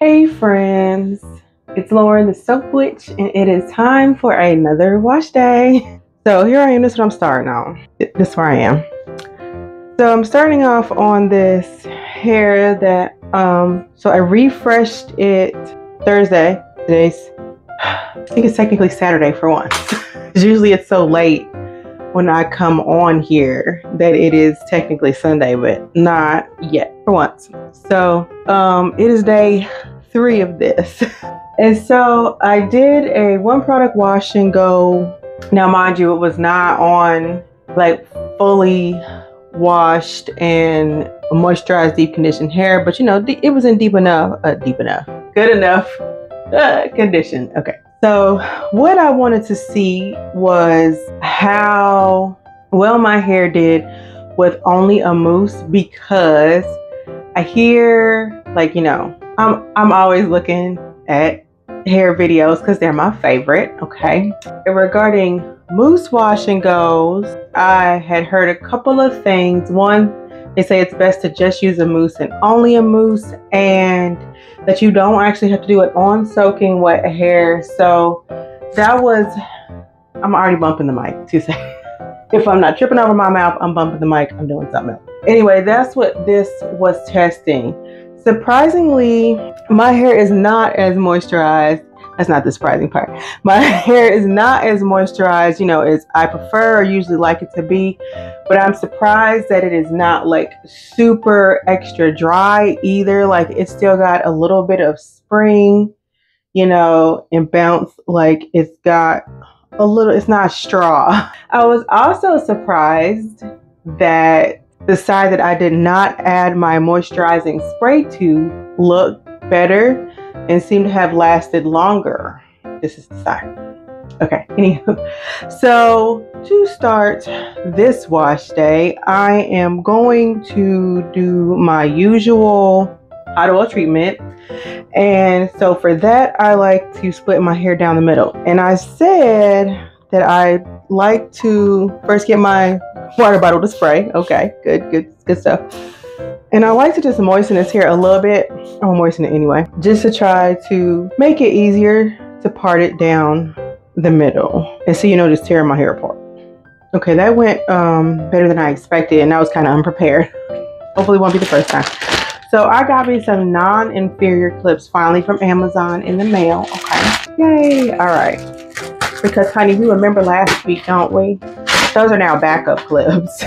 Hey friends, it's Lauren the Soap Witch, and it is time for another wash day. So here I am, this is what I'm starting on. This is where I am. So I'm starting off on this hair that, so I refreshed it Thursday. I think it's technically Saturday for once. Usually it's so late when I come on here that it is technically Sunday, but not yet for once. So it is day 3 of this. And so I did a 1 product wash and go. Now mind you, it was not on like fully washed and moisturized deep conditioned hair, but you know, it was in good enough condition. Okay. So what I wanted to see was how well my hair did with only a mousse, because I hear, like, you know, I'm always looking at hair videos because they're my favorite. Okay. And regarding mousse wash and goes, I had heard a couple of things. One, they say it's best to just use a mousse and only a mousse, and that you don't actually have to do it on soaking wet hair. So that was, I'm already bumping the mic to say, if I'm not tripping over my mouth, I'm bumping the mic, I'm doing something else. Anyway, that's what this was testing. Surprisingly, my hair is not as moisturized. That's not the surprising part. My hair is not as moisturized, you know, as I prefer or usually like it to be. But I'm surprised that it is not like super extra dry either. Like it's still got a little bit of spring, you know, and bounce. Like it's got a little, it's not straw. I was also surprised that the side that I did not add my moisturizing spray to looked better and seemed to have lasted longer. This is the side. Okay, anywho. So to start this wash day, I am going to do my usual hot oil treatment. And so for that, I like to split my hair down the middle. And I said that I like to first get my water bottle to spray. Okay, good stuff. And I like to just moisten this hair a little bit. I'll moisten it anyway, just to try to make it easier to part it down the middle. And so, you know, just tearing my hair apart. Okay, that went better than I expected, and I was kind of unprepared. Hopefully it won't be the first time. So I got me some non-inferior clips finally from Amazon in the mail. Okay, yay. All right, because honey, we remember last week, don't we? Those are now backup clips.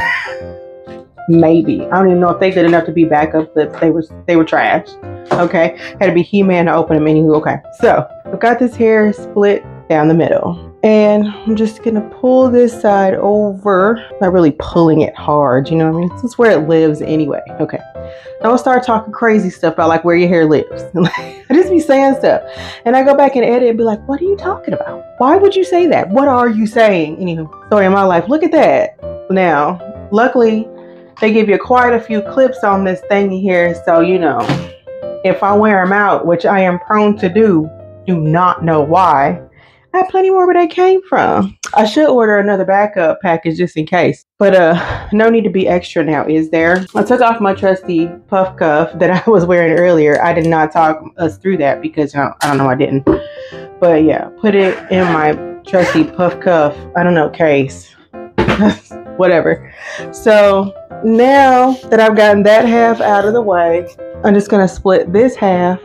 Maybe. I don't even know if they did enough to be backup clips. They were trash. Okay. Had to be He-Man to open them anywho. Okay. So I've got this hair split down the middle. And I'm just gonna pull this side over. Not really pulling it hard, you know what I mean? This is where it lives anyway. Okay. Don't start talking crazy stuff about like where your hair lives. I just be saying stuff. And I go back and edit and be like, what are you talking about? Why would you say that? What are you saying? Anywho, story of my life. Look at that. Now, luckily, they give you quite a few clips on this thingy here. So, you know, if I wear them out, which I am prone to do not know why, I have plenty more where they came from. I should order another backup package just in case. But no need to be extra now, is there? I took off my trusty puff cuff that I was wearing earlier. I did not talk us through that because I don't know, I didn't. But yeah, put it in my trusty puff cuff, I don't know, case. Whatever. So now that I've gotten that half out of the way, I'm just gonna split this half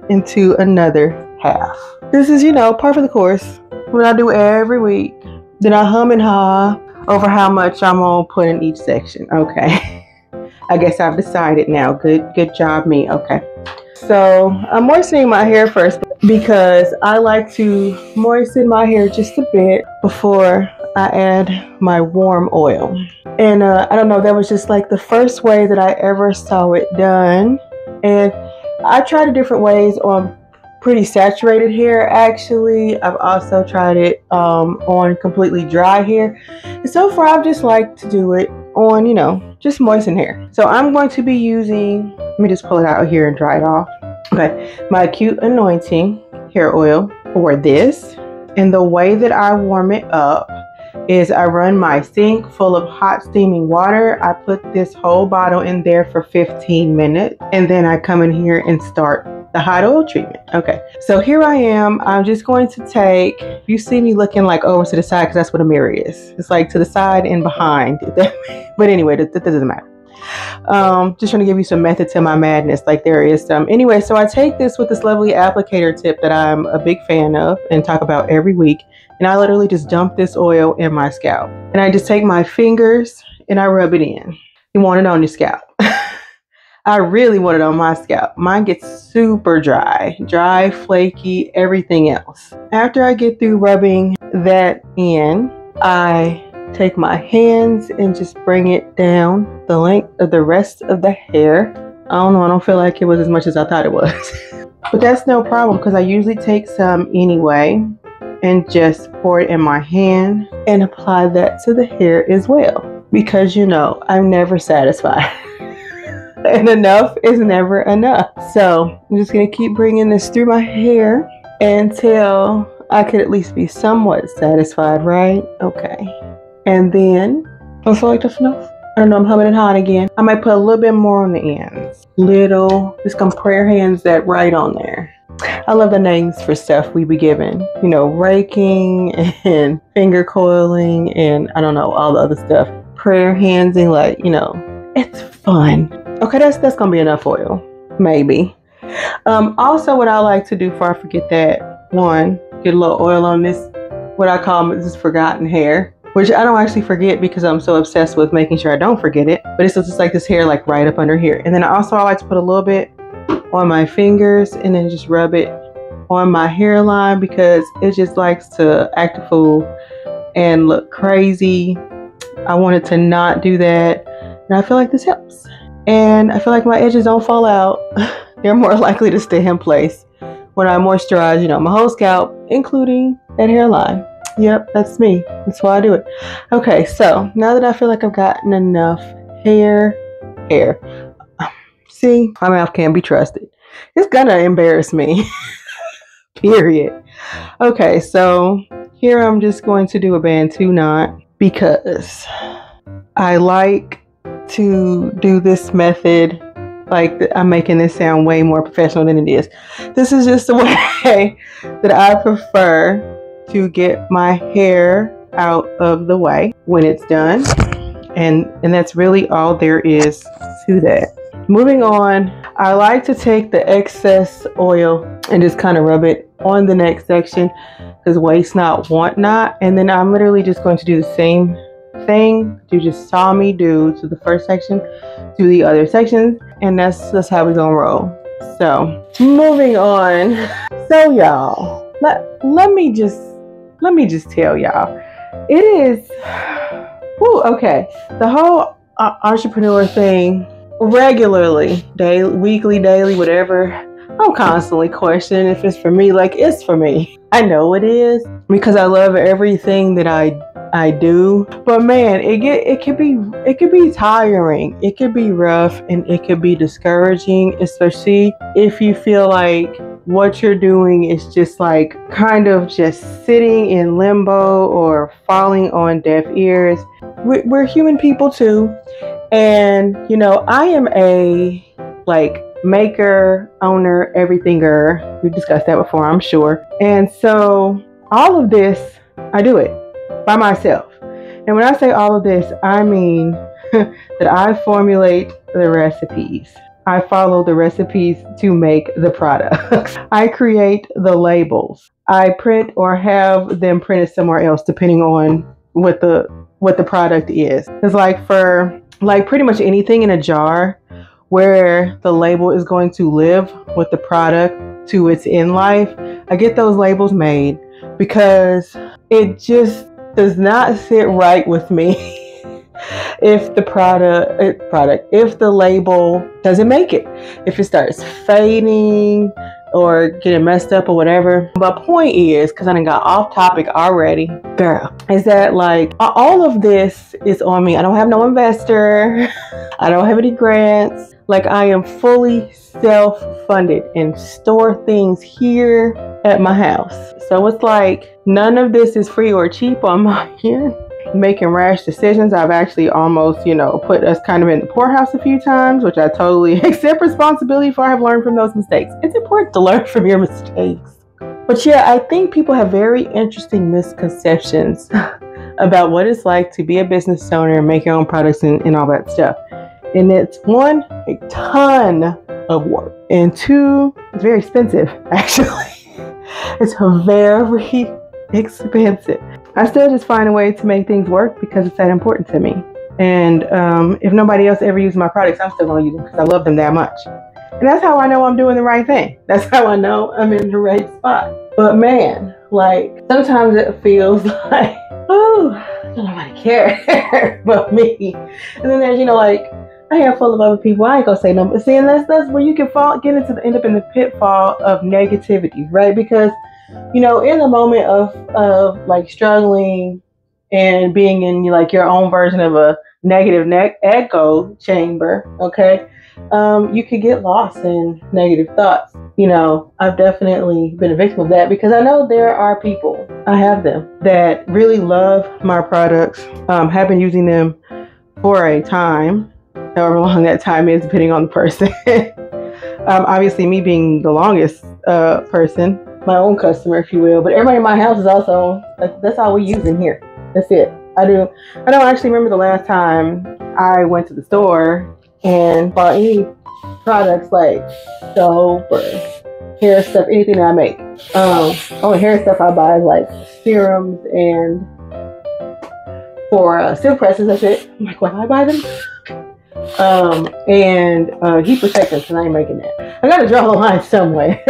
into another half. This is, you know, par for the course. What I do every week. Then I hum and haw over how much I'm gonna put in each section. Okay. I guess I've decided now. Good job, me. Okay. So I'm moistening my hair first because I like to moisten my hair just a bit before I add my warm oil. And I don't know, that was just like the first way that I ever saw it done. And I tried it different ways on pretty saturated hair actually. I've also tried it on completely dry hair. And so far I've just liked to do it on, you know, just moisten hair. So I'm going to be using, let me just pull it out here and dry it off. Okay, my Acute Anointing hair oil for this. And the way that I warm it up is I run my sink full of hot steaming water. I put this whole bottle in there for 15 minutes, and then I come in here and start the hot oil treatment. Okay, so here I am. I'm just going to take, you see me looking like over to the side because that's what a mirror is. It's like to the side and behind. But anyway, that doesn't matter. Just trying to give you some method to my madness, like there is some. Anyway, so I take this with this lovely applicator tip that I'm a big fan of and talk about every week. And I literally just dump this oil in my scalp. And I just take my fingers and I rub it in. You want it on your scalp. I really want it on my scalp. Mine gets super dry, flaky, everything else. After I get through rubbing that in, I take my hands and just bring it down the length of the rest of the hair. I don't know, I don't feel like it was as much as I thought it was. But that's no problem because I usually take some anyway and just pour it in my hand and apply that to the hair as well. Because you know, I'm never satisfied. And enough is never enough. So I'm just gonna keep bringing this through my hair until I could at least be somewhat satisfied, right? Okay. And then, I feel like that's enough. I don't know, I'm humming and hawing again. I might put a little bit more on the ends. Just gonna prayer hands that right on there. I love the names for stuff we be given. You know, raking and finger coiling and I don't know, all the other stuff. Prayer handsing, like, you know, it's fun. Okay, that's gonna be enough oil, maybe. Also, what I like to do before I forget that, one, get a little oil on this, what I call this forgotten hair, which I don't actually forget because I'm so obsessed with making sure I don't forget it. But it's just like this hair, like right up under here. And then I like to put a little bit on my fingers and then just rub it on my hairline because it just likes to act a fool and look crazy. I wanted to not do that. And I feel like this helps. And I feel like my edges don't fall out. They're more likely to stay in place when I moisturize, you know, my whole scalp, including that hairline. Yep, that's me. That's why I do it. Okay, so now that I feel like I've gotten enough hair. See, my mouth can't be trusted. It's gonna embarrass me. Period. Okay, so here I'm just going to do a Bantu knot because I like to do this method. Like, I'm making this sound way more professional than it is. This is just the way that I prefer to get my hair out of the way when it's done. And that's really all there is to that. Moving on, I like to take the excess oil and just kind of rub it on the next section because waste not, want not. And then I'm literally just going to do the same thing you just saw me do to the first section to the other sections, and that's how we gonna roll. So moving on. So y'all, let me just tell y'all, it is okay, the whole entrepreneur thing, regularly, daily, weekly, daily, whatever, I'm constantly questioning if it's for me. Like, it's for me. I know it is because I love everything that I do, but man, it could be tiring, it could be rough, and it could be discouraging, especially if you feel like what you're doing is just like kind of just sitting in limbo or falling on deaf ears. We're human people too, and you know, I am a like maker, owner, everyther. We've discussed that before, I'm sure. And so all of this, I do it by myself. And when I say all of this, I mean that I formulate the recipes. I follow the recipes to make the products. I create the labels. I print or have them printed somewhere else depending on what the product is. It's like for like pretty much anything in a jar where the label is going to live with the product to its end life, I get those labels made because it just does not sit right with me if the label doesn't make it, if it starts fading or getting messed up or whatever. But point is, because I done got off topic already, girl, is that like all of this is on me. I don't have no investor. I don't have any grants. Like, I am fully self-funded and store things here at my house. So it's like none of this is free or cheap on my end. making rash decisions. I've actually almost, put us kind of in the poorhouse a few times, which I totally accept responsibility for. I've learned from those mistakes. It's important to learn from your mistakes. But yeah, I think people have very interesting misconceptions about what it's like to be a business owner and make your own products and all that stuff. And it's one, a ton of work. And two, it's very expensive, actually. It's very expensive. I still just find a way to make things work because it's that important to me. And if nobody else ever uses my products, I'm still going to use them because I love them that much. And that's how I know I'm doing the right thing. That's how I know I'm in the right spot. But man, like sometimes it feels like, oh, don't nobody care but me. And then there's, like a handful of other people. I ain't gonna say no, but see, and that's where you can end up in the pitfall of negativity, right? Because, in the moment of like struggling and being in like your own version of a negative echo chamber, okay? You could get lost in negative thoughts. I've definitely been a victim of that because I know there are people, I have them, that really love my products, have been using them for a time, however long that time is, depending on the person. Obviously, me being the longest person, my own customer, if you will, but everybody in my house is also, that's all we use in here. That's it. I don't actually remember the last time I went to the store and bought any products like soap or hair stuff, anything that I make. Only hair stuff I buy is like serums and for silk presses, that's it. I'm like, why do I buy them? And heat protectors, because I ain't making that. I gotta draw the line somewhere.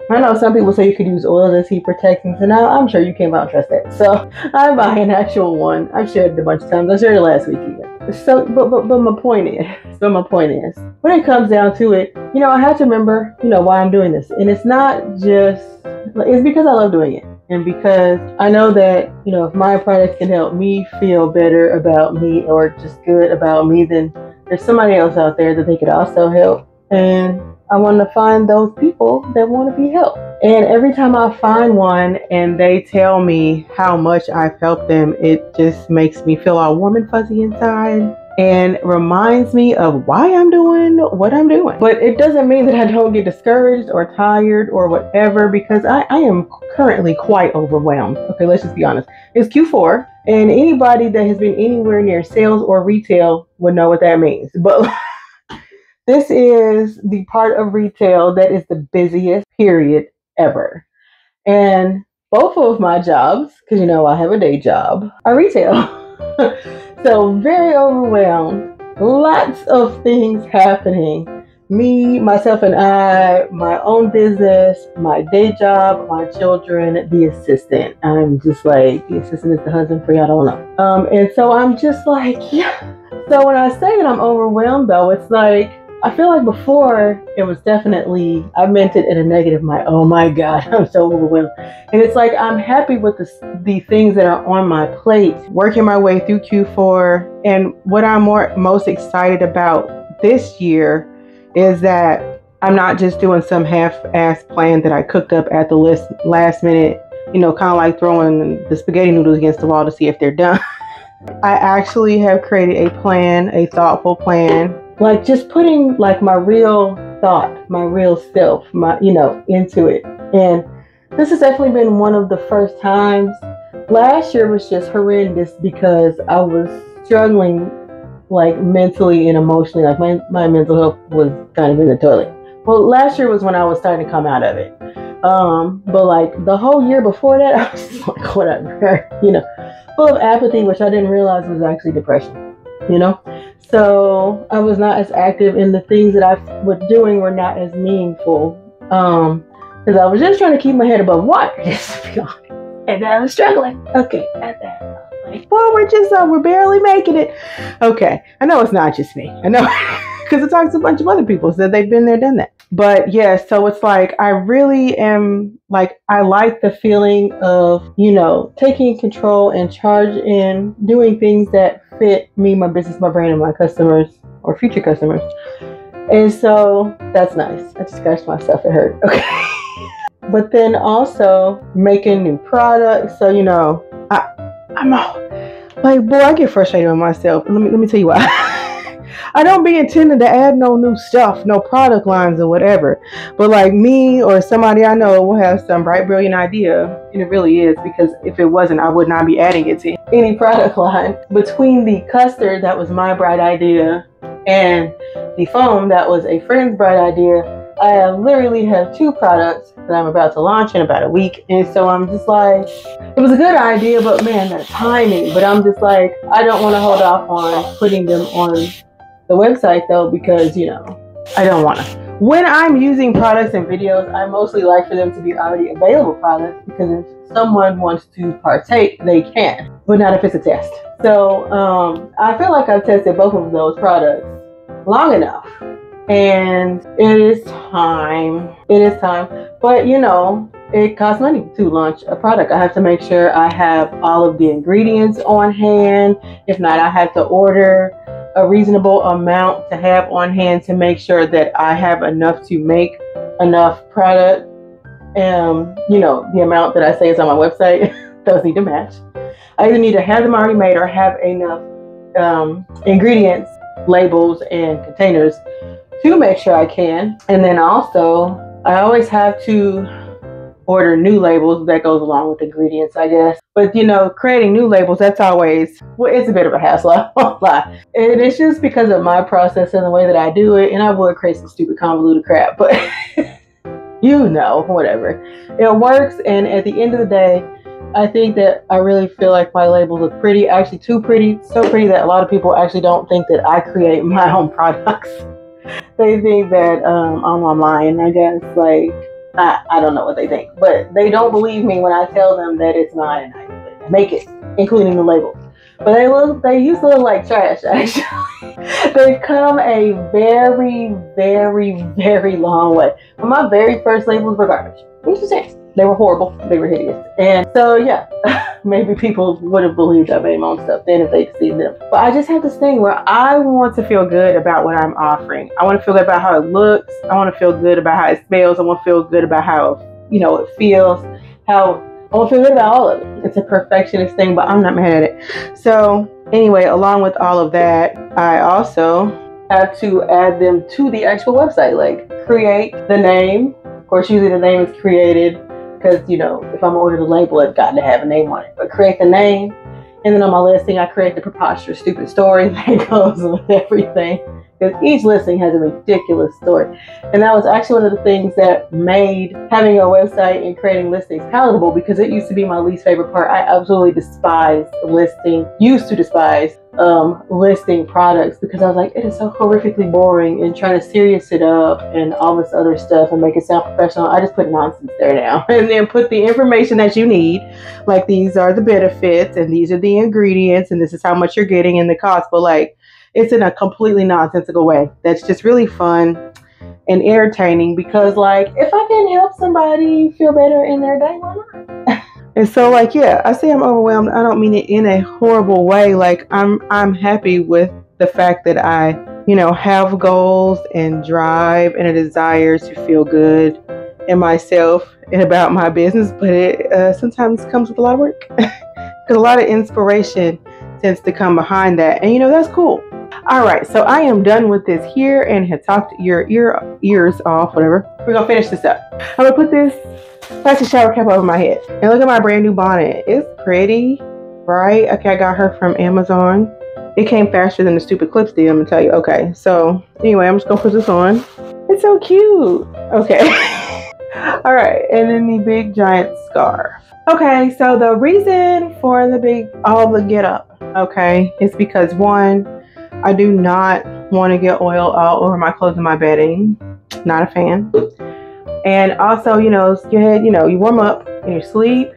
I know some people say you could use oils as heat protectants, and I'm sure you can't trust that. So I buy an actual one. I've shared it a bunch of times. I shared it last week even. So, but my point is, when it comes down to it, I have to remember, why I'm doing this, and it's not just, it's because I love doing it, and because I know that, if my products can help me feel better about me or just good about me, then there's somebody else out there that they could also help, and I want to find those people that want to be helped. And every time I find one and they tell me how much I've helped them, it just makes me feel all warm and fuzzy inside and reminds me of why I'm doing what I'm doing. But it doesn't mean that I don't get discouraged or tired or whatever, because I am currently quite overwhelmed. Okay, let's just be honest. It's Q4, and anybody that has been anywhere near sales or retail would know what that means. But this is the part of retail that is the busiest period ever. And both of my jobs, because I have a day job, are retail. So very overwhelmed. Lots of things happening. Me, myself, and I, my own business, my day job, my children, the assistant. I'm just like, the assistant is the husband for y'all don't know. And so I'm just like, yeah. So when I say that I'm overwhelmed though, it's like, I feel like before it was definitely, I meant it in a negative, oh my God, I'm so overwhelmed. And it's like, I'm happy with the things that are on my plate, working my way through Q4. And what I'm most excited about this year is that I'm not just doing some half-assed plan that I cooked up at the last minute, kind of like throwing the spaghetti noodles against the wall to see if they're done. I actually have created a plan, a thoughtful plan, like just putting like my real thought, my real self, into it. And this has definitely been one of the first times. Last year was just horrendous because I was struggling like mentally and emotionally. Like my mental health was kind of in the toilet. Well, last year was when I was starting to come out of it. But like the whole year before that, I was just like, whatever, full of apathy, which I didn't realize was actually depression, So I was not as active, and the things that I was doing were not as meaningful. Because I was just trying to keep my head above water, just to be honest. And I was struggling. Okay, at that. Like, well, we're barely making it. Okay, I know it's not just me. I know, because it talks to a bunch of other people said they've been there, done that. But yeah, so it's like, I really am like, I like the feeling of, taking control and charge and doing things that fit me, my business, my brand, and my customers or future customers. And so that's nice. I just scratched myself. It hurt. Okay. But then also making new products. So, Like, boy, I get frustrated with myself. Let me tell you why. I don't be intending to add no new stuff, no product lines or whatever. But like me or somebody I know will have some bright, brilliant idea. And it really is, because if it wasn't, I would not be adding it to any product line. Between the custard, that was my bright idea, and the foam, that was a friend's bright idea, I literally have 2 products that I'm about to launch in about a week. And so I'm just like, it was a good idea, but man, the timing. But I'm just like, I don't want to hold off on putting them on the website though, because, you know, I don't want to. When I'm using products and videos, I mostly like for them to be already available products, because if someone wants to partake, they can, but not if it's a test. So I feel like I've tested both of those products long enough. And it is time. But you know, it costs money to launch a product. I have to make sure I have all of the ingredients on hand. If not, I have to order a reasonable amount to have on hand to make sure that I have enough to make enough product. You know, the amount that I say is on my website, those need to match. I either need to have them already made or have enough ingredients, labels, and containers to make sure I can. And then also, I always have to order new labels that goes along with ingredients, I guess. But you know, creating new labels, that's always, well, it's a bit of a hassle, I won't lie. And it's just because of my process and the way that I do it. And I would create some stupid convoluted crap, but you know, whatever. It works. And at the end of the day, I think that I really feel like my labels look pretty, actually too pretty, so pretty that a lot of people actually don't think that I create my own products. They think that I'm online, I guess. Like, I don't know what they think, but they don't believe me when I tell them that it's mine and I make it, including the label. But they used to look like trash, actually. They've come a very, very, very long way. But my very first labels were garbage. What you saying? They were horrible. They were hideous. And so, yeah, maybe people would have believed I made my own stuff then if they'd seen them. But I just have this thing where I want to feel good about what I'm offering. I want to feel good about how it looks. I want to feel good about how it smells. I want to feel good about how, you know, it feels. I want to feel good about all of it. It's a perfectionist thing, but I'm not mad at it. So anyway, along with all of that, I also have to add them to the actual website, like create the name. Of course, usually the name is created because, you know, if I'm ordering the label, it's got to have a name on it. But create the name, and then on my listing, I create the preposterous, stupid story that goes with everything. Because each listing has a ridiculous story. And that was actually one of the things that made having a website and creating listings palatable, because it used to be my least favorite part. I absolutely despised used to despise listing products, because I was like, it is so horrifically boring, and trying to serious it up and all this other stuff and make it sound professional. I just put nonsense there now. And then put the information that you need, like these are the benefits and these are the ingredients and this is how much you're getting and the cost. But like, it's in a completely nonsensical way that's just really fun and entertaining, because like, if I can help somebody feel better in their day, why not? And so like, yeah, I say I'm overwhelmed. I don't mean it in a horrible way. Like, I'm happy with the fact that I, you know, have goals and drive and a desire to feel good in myself and about my business, but it sometimes comes with a lot of work, because a lot of inspiration tends to come behind that. And you know, that's cool. All right, so I am done with this here and have talked your ears off, whatever. We're gonna finish this up. I'm gonna put this plastic shower cap over my head. And look at my brand new bonnet. It's pretty, right? Okay, I got her from Amazon. It came faster than the stupid clips did, I'm gonna tell you. Okay, so anyway, I'm just gonna put this on. It's so cute. Okay. All right, and then the big giant scarf. Okay, so the reason for all the get up, okay, is because one, I do not want to get oil all over my clothes and my bedding. Not a fan. And also, you know, you warm up and you sleep.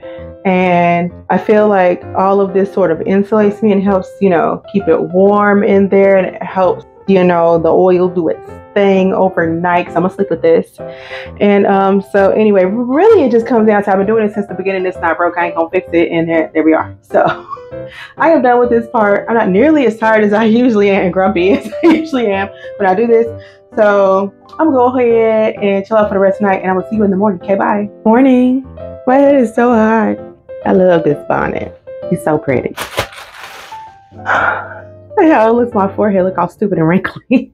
And I feel like all of this sort of insulates me and helps, you know, keep it warm in there. And it helps, you know, the oil do its thing overnight, because I'm gonna sleep with this. And so anyway, really it just comes down to, I've been doing it since the beginning. It's not broke, I ain't gonna fix it, and there we are. So I am done with this part. I'm not nearly as tired as I usually am and grumpy as I usually am when I do this. So I'm gonna go ahead and chill out for the rest of the night, and I will see you in the morning. Okay, bye. Morning. My head is so hot. I love this bonnet. It's so pretty. Yeah, it lets my forehead look all stupid and wrinkly.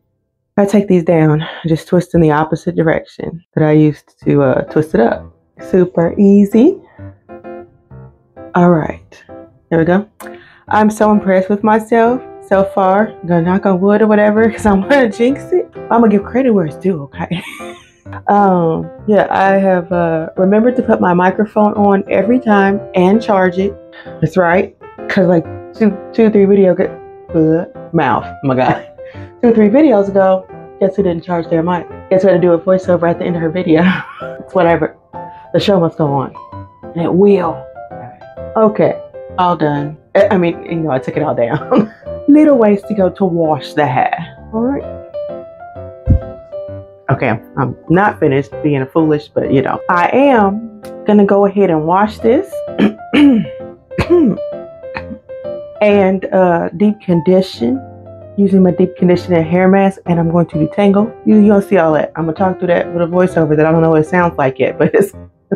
I take these down, just twist in the opposite direction that I used to twist it up. Super easy. All right, there we go. I'm so impressed with myself so far. I'm gonna knock on wood or whatever because I'm gonna jinx it. I'm gonna give credit where it's due, okay? Yeah, I have remembered to put my microphone on every time and charge it. That's right, because like two, 3 videos mouth. Oh my god. 2 or 3 videos ago, guess who didn't charge their mic? Guess who had to do a voiceover at the end of her video? It's whatever. The show must go on. And it will. Okay, all done. I mean, you know, I took it all down. Little ways to go to wash the hair. All right. Okay, I'm not finished being foolish, but you know, I am gonna go ahead and wash this and deep condition using my deep conditioner hair mask, and I'm going to detangle. You'll see all that. I'm gonna talk through that with a voiceover that I don't know what it sounds like yet, but it's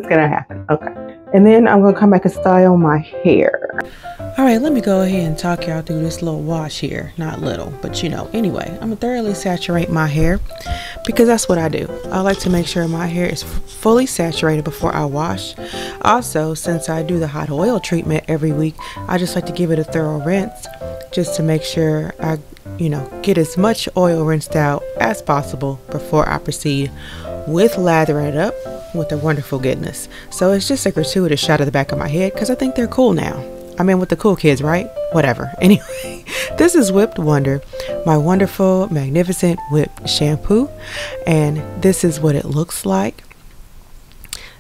gonna happen. Okay, and then I'm gonna come back and style my hair. All right, let me go ahead and talk y'all through this little wash here. Not little, but you know. Anyway, I'm gonna thoroughly saturate my hair because that's what I do. I like to make sure my hair is fully saturated before I wash. Also, since I do the hot oil treatment every week, I just like to give it a thorough rinse just to make sure I, you know, get as much oil rinsed out as possible before I proceed with lathering it up with the wonderful goodness. So it's just a gratuitous shot of the back of my head because I think they're cool now. I mean, with the cool kids, right? Whatever. Anyway, this is Whipped Wonder, my wonderful, magnificent whipped shampoo. And this is what it looks like.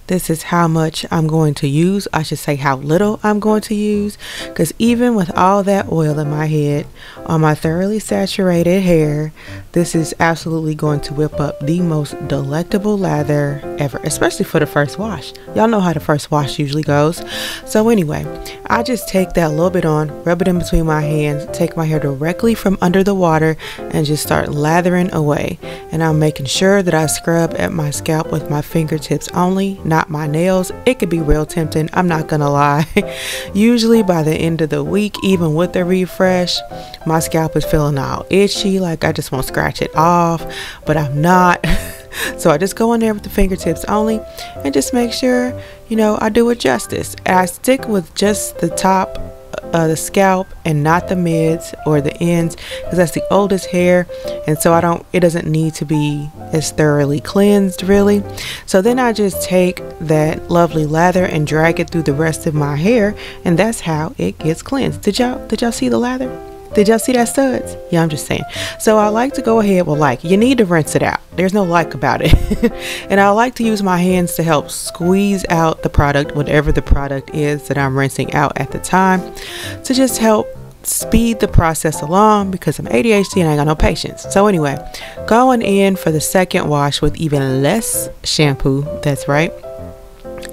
This is how much I'm going to use. I should say how little I'm going to use, because even with all that oil in my head on my thoroughly saturated hair, this is absolutely going to whip up the most delectable lather ever, especially for the first wash. Y'all know how the first wash usually goes. So anyway, I just take that little bit on, rub it in between my hands, take my hair directly from under the water and just start lathering away. And I'm making sure that I scrub at my scalp with my fingertips only, not my nails. It could be real tempting, I'm not gonna lie. Usually by the end of the week, even with the refresh, my scalp is feeling all itchy, like I just want to scratch it off, but I'm not. So I just go in there with the fingertips only and just make sure, you know, I do it justice. I stick with just the top of the scalp and not the mids or the ends, because that's the oldest hair, and so it doesn't need to be as thoroughly cleansed really. So then I just take that lovely lather and drag it through the rest of my hair, and that's how it gets cleansed. Did y'all see the lather? Did y'all see that studs? Yeah, I'm just saying. So I like to go ahead, you need to rinse it out. There's no like about it. And I like to use my hands to help squeeze out the product, whatever the product is that I'm rinsing out at the time, to just help speed the process along, because I'm ADHD and I ain't got no patience. So anyway, going in for the second wash with even less shampoo. That's right.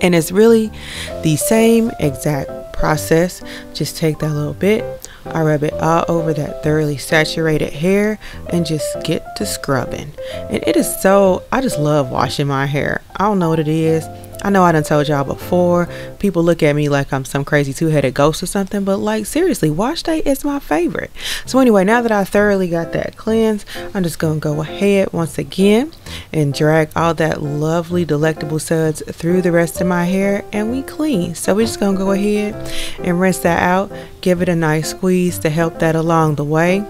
And it's really the same exact process. Just take that little bit, I rub it all over that thoroughly saturated hair and just get to scrubbing. And it is so, I just love washing my hair. I don't know what it is. I know I done told y'all before. People look at me like I'm some crazy two-headed ghost or something, but like seriously, wash day is my favorite. So anyway, now that I thoroughly got that cleansed, I'm just gonna go ahead once again and drag all that lovely delectable suds through the rest of my hair, and we clean. So we're just gonna go ahead and rinse that out, give it a nice squeeze to help that along the way,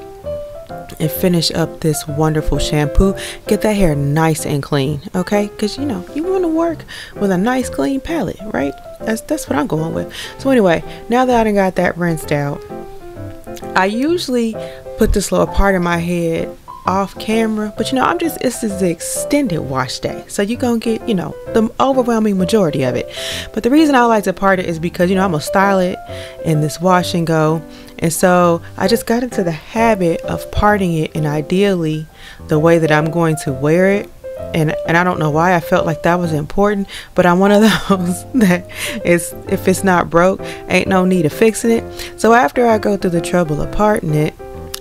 and finish up this wonderful shampoo. Get that hair nice and clean, okay? Because you know you want to work with a nice clean palette, right? That's what I'm going with. So anyway, now that I done got that rinsed out, I usually put this little part of my head off camera, but you know, this is the extended wash day, so you're gonna get, you know, the overwhelming majority of it. But the reason I like to part it is because, you know, I'm gonna style it in this wash and go, and so I just got into the habit of parting it, and ideally the way that I'm going to wear it. And I don't know why I felt like that was important, but I'm one of those that is, if it's not broke, ain't no need of fixing it. So after I go through the trouble of parting it,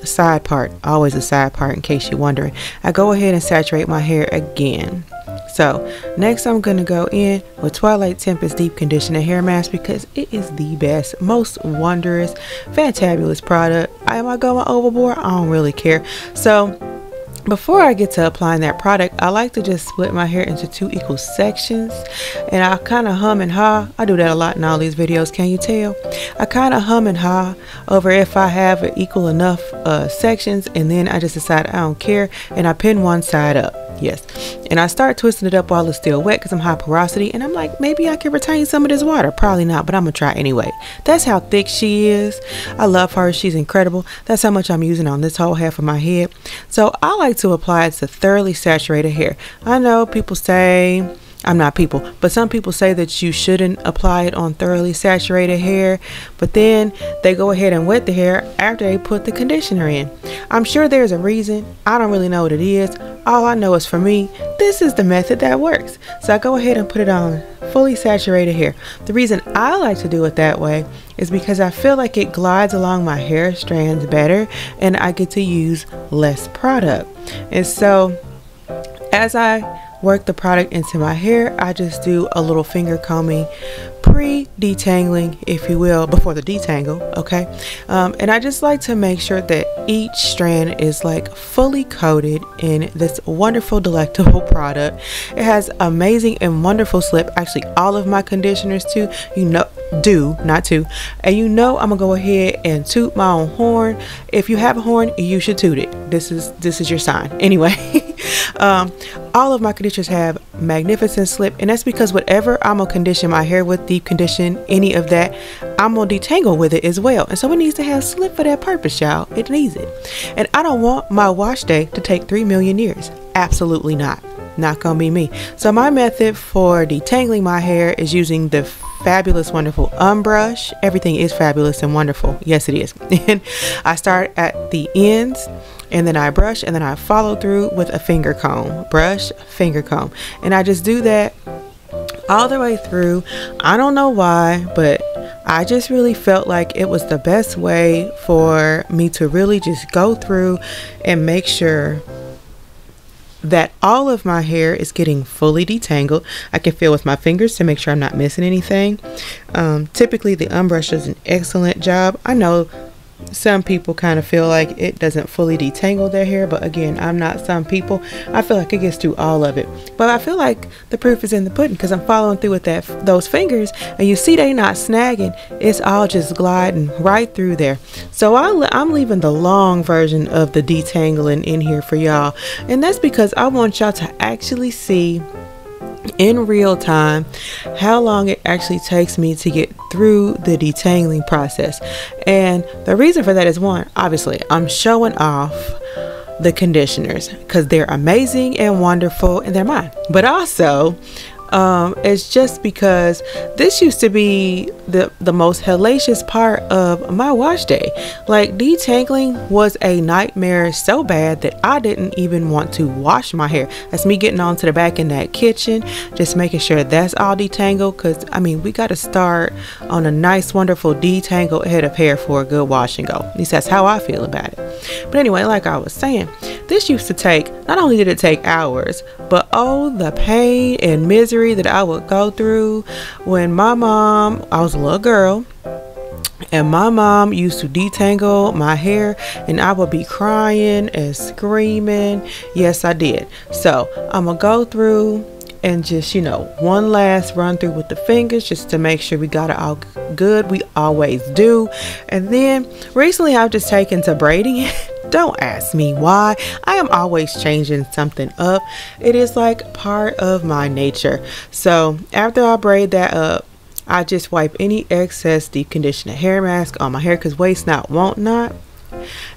side part, always a side part in case you're wondering, I go ahead and saturate my hair again. So next I'm going to go in with Twilight Tempest Deep Conditioner Hair Mask, because it is the best, most wondrous, fantabulous product am I going overboard? I don't really care. So before I get to applying that product, I like to just split my hair into 2 equal sections, and I kind of hum and ha. I do that a lot in all these videos, can you tell? I kind of hum and ha over if I have equal enough sections, and then I just decide I don't care, and I pin one side up. Yes, and I start twisting it up while it's still wet because I'm high porosity, and I'm like, maybe I can retain some of this water. Probably not, but I'm gonna try anyway. That's how thick she is. I love her. She's incredible. That's how much I'm using on this whole half of my head. So I like to apply it to thoroughly saturated hair. I know people say, I'm not people, but some people say that you shouldn't apply it on thoroughly saturated hair, but then they go ahead and wet the hair after they put the conditioner in. I'm sure there's a reason. I don't really know what it is. All I know is, for me, this is the method that works. So I go ahead and put it on fully saturated hair. The reason I like to do it that way is because I feel like it glides along my hair strands better, and I get to use less product. And so as I work the product into my hair, I just do a little finger combing, pre-detangling, if you will, before the detangle. Okay, and I just like to make sure that each strand is like fully coated in this wonderful, delectable product. It has amazing and wonderful slip. Actually, all of my conditioners too, not two. And I'm gonna go ahead and toot my own horn. If you have a horn, you should toot it. This is your sign. Anyway. All of my conditioners have magnificent slip, and that's because whatever I'm gonna condition my hair with, deep condition, any of that, I'm gonna detangle with it as well. And so it needs to have slip for that purpose, y'all. It needs it. And I don't want my wash day to take 3 million years. Absolutely not. Not gonna be me. So my method for detangling my hair is using the fabulous, wonderful brush. Everything is fabulous and wonderful. Yes, it is. And I start at the ends, and then I brush, and then I follow through with a finger comb. Brush, finger comb. And I just do that all the way through. I don't know why, but I just really felt like it was the best way for me to really just go through and make sure that all of my hair is getting fully detangled. I can feel with my fingers to make sure I'm not missing anything. Typically the brush does an excellent job. I know some people kind of feel like it doesn't fully detangle their hair, but again, I'm not some people. I feel like it gets through all of it, but I feel like the proof is in the pudding because I'm following through with those fingers, and you see they not snagging. It's all just gliding right through there. So I'm leaving the long version of the detangling in here for y'all, and that's because I want y'all to actually see in real time how long it actually takes me to get through the detangling process. And the reason for that is, one, obviously I'm showing off the conditioners because they're amazing and wonderful and they're mine, but also it's just because this used to be the most hellacious part of my wash day. Like, detangling was a nightmare so bad that I didn't even want to wash my hair. That's me getting on to the back in that kitchen, just making sure that's all detangled, because I mean, we got to start on a nice, wonderful detangled head of hair for a good wash and go. At least that's how I feel about it. But anyway, like I was saying, this used to take, not only did it take hours, but oh, the pain and misery that I would go through when my mom, I was a little girl, and my mom used to detangle my hair, and I would be crying and screaming. Yes, I did. So I'm gonna go through and just, one last run through with the fingers just to make sure we got it all good. We always do. And then recently I've just taken to braiding it. Don't ask me why. I am always changing something up. It is like part of my nature. So after I braid that up, I just wipe any excess deep conditioner hair mask on my hair, because waste not, won't not,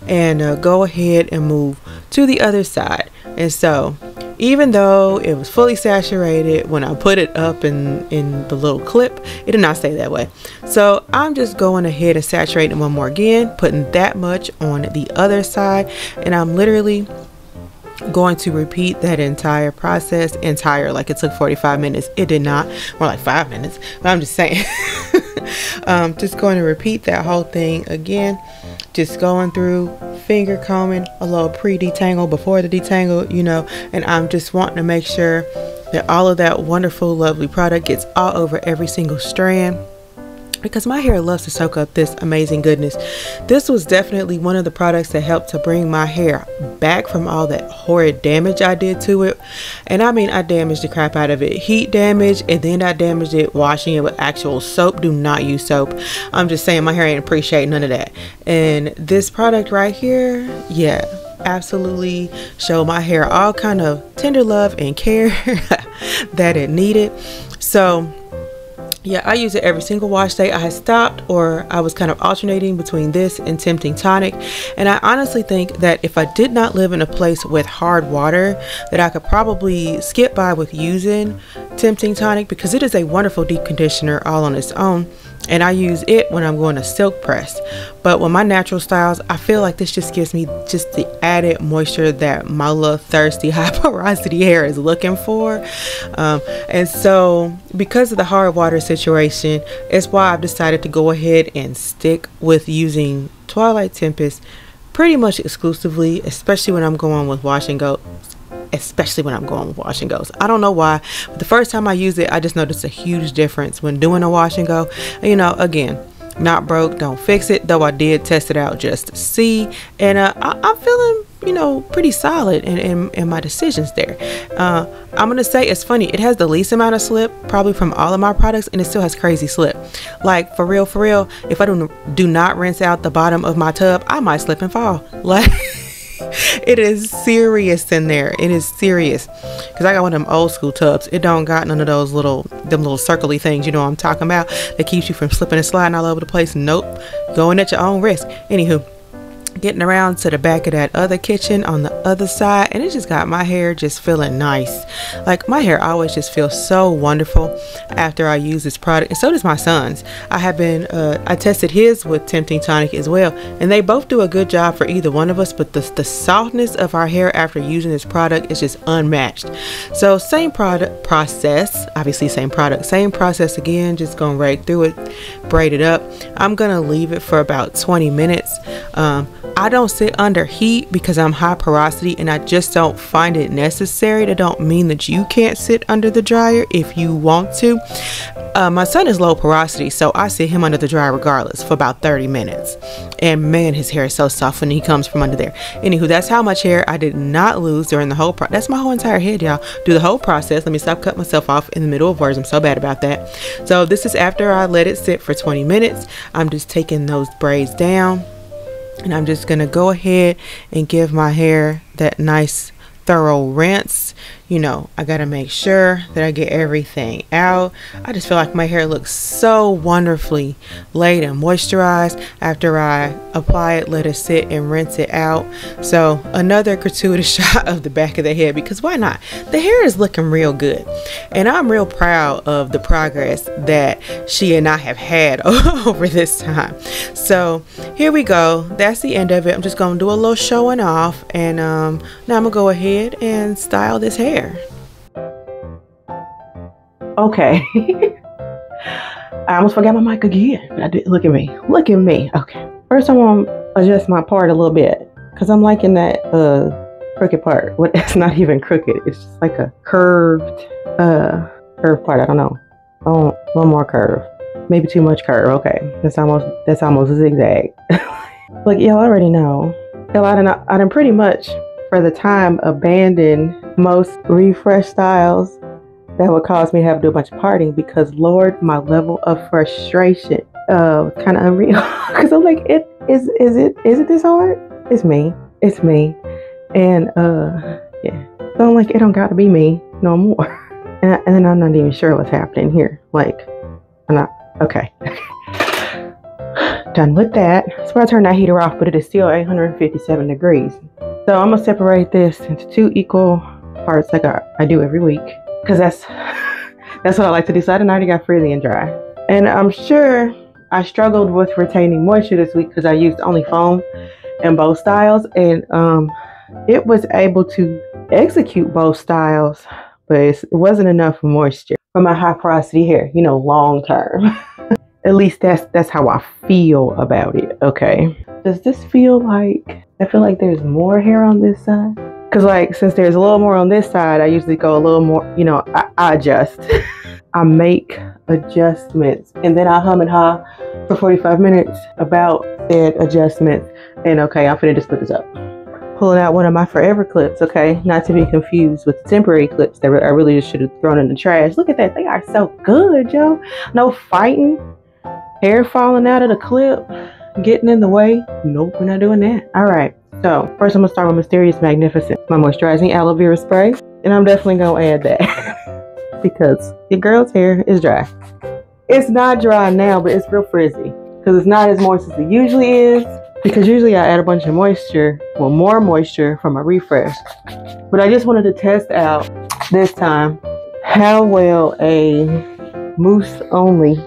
and go ahead and move to the other side. And so even though it was fully saturated when I put it up in the little clip, it did not stay that way. So I'm just going ahead and saturating one more again, putting that much on the other side, and I'm literally going to repeat that entire process. Like, it took 45 minutes. It did not. More like 5 minutes, but I'm just saying. Just going to repeat that whole thing again, just going through, finger combing, a little pre-detangle before the detangle, and I'm just wanting to make sure that all of that wonderful, lovely product gets all over every single strand. because my hair loves to soak up this amazing goodness. This was definitely one of the products that helped to bring my hair back from all that horrid damage I did to it. And I mean, I damaged the crap out of it. Heat damage, and then I damaged it washing it with actual soap. Do not use soap. I'm just saying, my hair ain't appreciate none of that. And this product right here, yeah, absolutely showed my hair all kind of tender love and care that it needed. So yeah, I use it every single wash day. I had stopped, or I was kind of alternating between this and Tempting Tonic. And I honestly think that if I did not live in a place with hard water, that I could probably skip by with using Tempting Tonic, because it is a wonderful deep conditioner all on its own. And I use it when I'm going to silk press. But with my natural styles, I feel like this just gives me just the added moisture that my little thirsty high porosity hair is looking for. And so because of the hard water situation, it's why I've decided to go ahead and stick with using Twilight Tempest pretty much exclusively, especially when I'm going with wash and go. I don't know why, but the first time I used it, I just noticed a huge difference when doing a wash and go. You know, again, not broke, don't fix it, though I did test it out just to see, and I'm feeling, you know, pretty solid in my decisions there. I'm gonna say it's funny, it has the least amount of slip probably from all of my products, and it still has crazy slip. Like for real, if I do not rinse out the bottom of my tub, I might slip and fall. Like it is serious in there. It is serious, because I got one of them old school tubs. It don't got none of those little circly things, you know what I'm talking about, that keeps you from slipping and sliding all over the place. Nope, going at your own risk. Anywho, getting around to the back of that other kitchen on the other side, and it just got my hair just feeling nice. Like my hair always just feels so wonderful after I use this product, and so does my son's. I tested his with Tempting Tonic as well, and they both do a good job for either one of us, but the softness of our hair after using this product is just unmatched. So same product process, obviously same product, same process again, just going right through it, braid it up. I'm gonna leave it for about 20 minutes. I don't sit under heat because I'm high porosity, and I just don't find it necessary. That don't mean that you can't sit under the dryer if you want to. My son is low porosity, so I sit him under the dryer regardless for about 30 minutes. And man, his hair is so soft when he comes from under there. Anywho, that's how much hair I did not lose during the whole process. That's my whole entire head, y'all. Do the whole process. Let me stop cutting myself off in the middle of words. I'm so bad about that. So this is after I let it sit for 20 minutes. I'm just taking those braids down, and I'm just gonna go ahead and give my hair that nice thorough rinse. You know, I gotta make sure that I get everything out. I just feel like my hair looks so wonderfully laid and moisturized after I apply it, let it sit, and rinse it out. So another gratuitous shot of the back of the head, because why not? The hair is looking real good, and I'm real proud of the progress that she and I have had over this time. So here we go. That's the end of it. I'm just gonna do a little showing off, and now I'm gonna go ahead and style this hair. Okay. I almost forgot my mic again. I did. Look at me. Look at me. Okay. First, I want to adjust my part a little bit, because I'm liking that crooked part. What? It's not even crooked. It's just like a curved part. I don't know. Oh, one more curve. Maybe too much curve. Okay. That's almost a zigzag. Look, y'all already know. I done pretty much, for the time, abandoned most refresh styles that would cause me to have to do a bunch of parting, because Lord, my level of frustration kind of unreal. Because I'm like, is it this hard? It's me, and yeah. So I'm like, it don't got to be me no more. And then I'm not even sure what's happening here. Like, I'm not okay. Done with that. So I turned that heater off, but it is still 857 degrees. So I'm gonna separate this into 2 equal parts, like I do every week, because that's what I like to do. So I already got frizzy and dry, and I'm sure I struggled with retaining moisture this week because I used only foam in both styles, and it was able to execute both styles, but it wasn't enough moisture for my high porosity hair, you know, long term. At least that's how I feel about it. Okay, does this feel like, I feel like there's more hair on this side? Because like, since there's a little more on this side, I usually go a little more, you know, I adjust. I make adjustments, and then I hum and ha for 45 minutes about said adjustments. And okay, I'm finna just put this up. Pulling out one of my forever clips, okay? Not to be confused with the temporary clips that I really just should have thrown in the trash. Look at that, they are so good, yo. No fighting, hair falling out of the clip, getting in the way. Nope, we're not doing that. All right, so first I'm gonna start with Mysterious Magnificent, my moisturizing aloe vera spray. And I'm definitely gonna add that because your girl's hair is dry. It's not dry now, but it's real frizzy because it's not as moist as it usually is, because usually I add a bunch of moisture, well, more moisture from a refresh. But I just wanted to test out this time how well a mousse only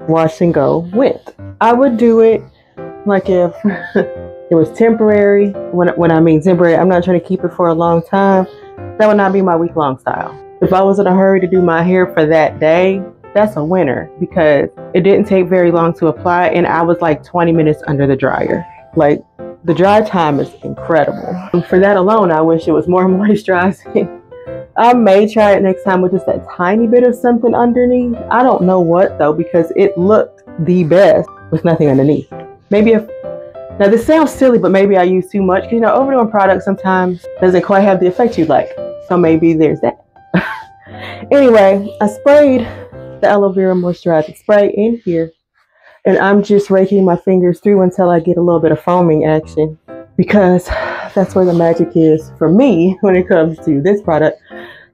wash and go went. I would do it like if it was temporary. When I mean temporary, I'm not trying to keep it for a long time. That would not be my week-long style. If I was in a hurry to do my hair for that day, that's a winner, because it didn't take very long to apply and I was like 20 minutes under the dryer. Like, the dry time is incredible. And for that alone, I wish it was more moisturizing. I may try it next time with just that tiny bit of something underneath. I don't know what though, because it looked the best with nothing underneath. Maybe if, now this sounds silly, but maybe I use too much, because you know, overdoing products sometimes doesn't quite have the effect you'd like. So maybe there's that. Anyway, I sprayed the aloe vera moisturizing spray in here, and I'm just raking my fingers through until I get a little bit of foaming action, because that's where the magic is for me when it comes to this product.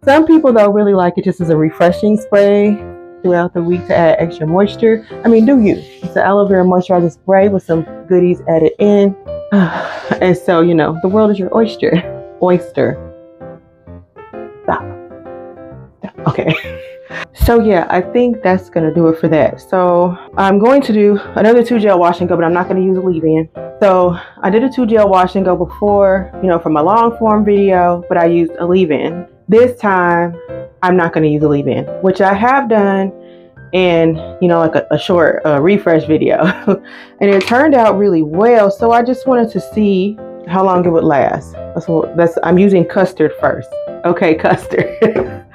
Some people though really like it just as a refreshing spray throughout the week to add extra moisture. I mean, do you? It's an aloe vera moisturizing spray with some goodies added in. And so, you know, the world is your oyster. Oyster. Stop. Okay. So yeah, I think that's gonna do it for that. So I'm going to do another 2 gel wash and go, but I'm not gonna use a leave-in. So I did a 2 gel wash and go before, you know, for my long form video, but I used a leave-in. This time I'm not gonna use a leave-in, which I have done in, you know, like a short refresh video. And it turned out really well. So I just wanted to see how long it would last. I'm using custard first. Okay, custard.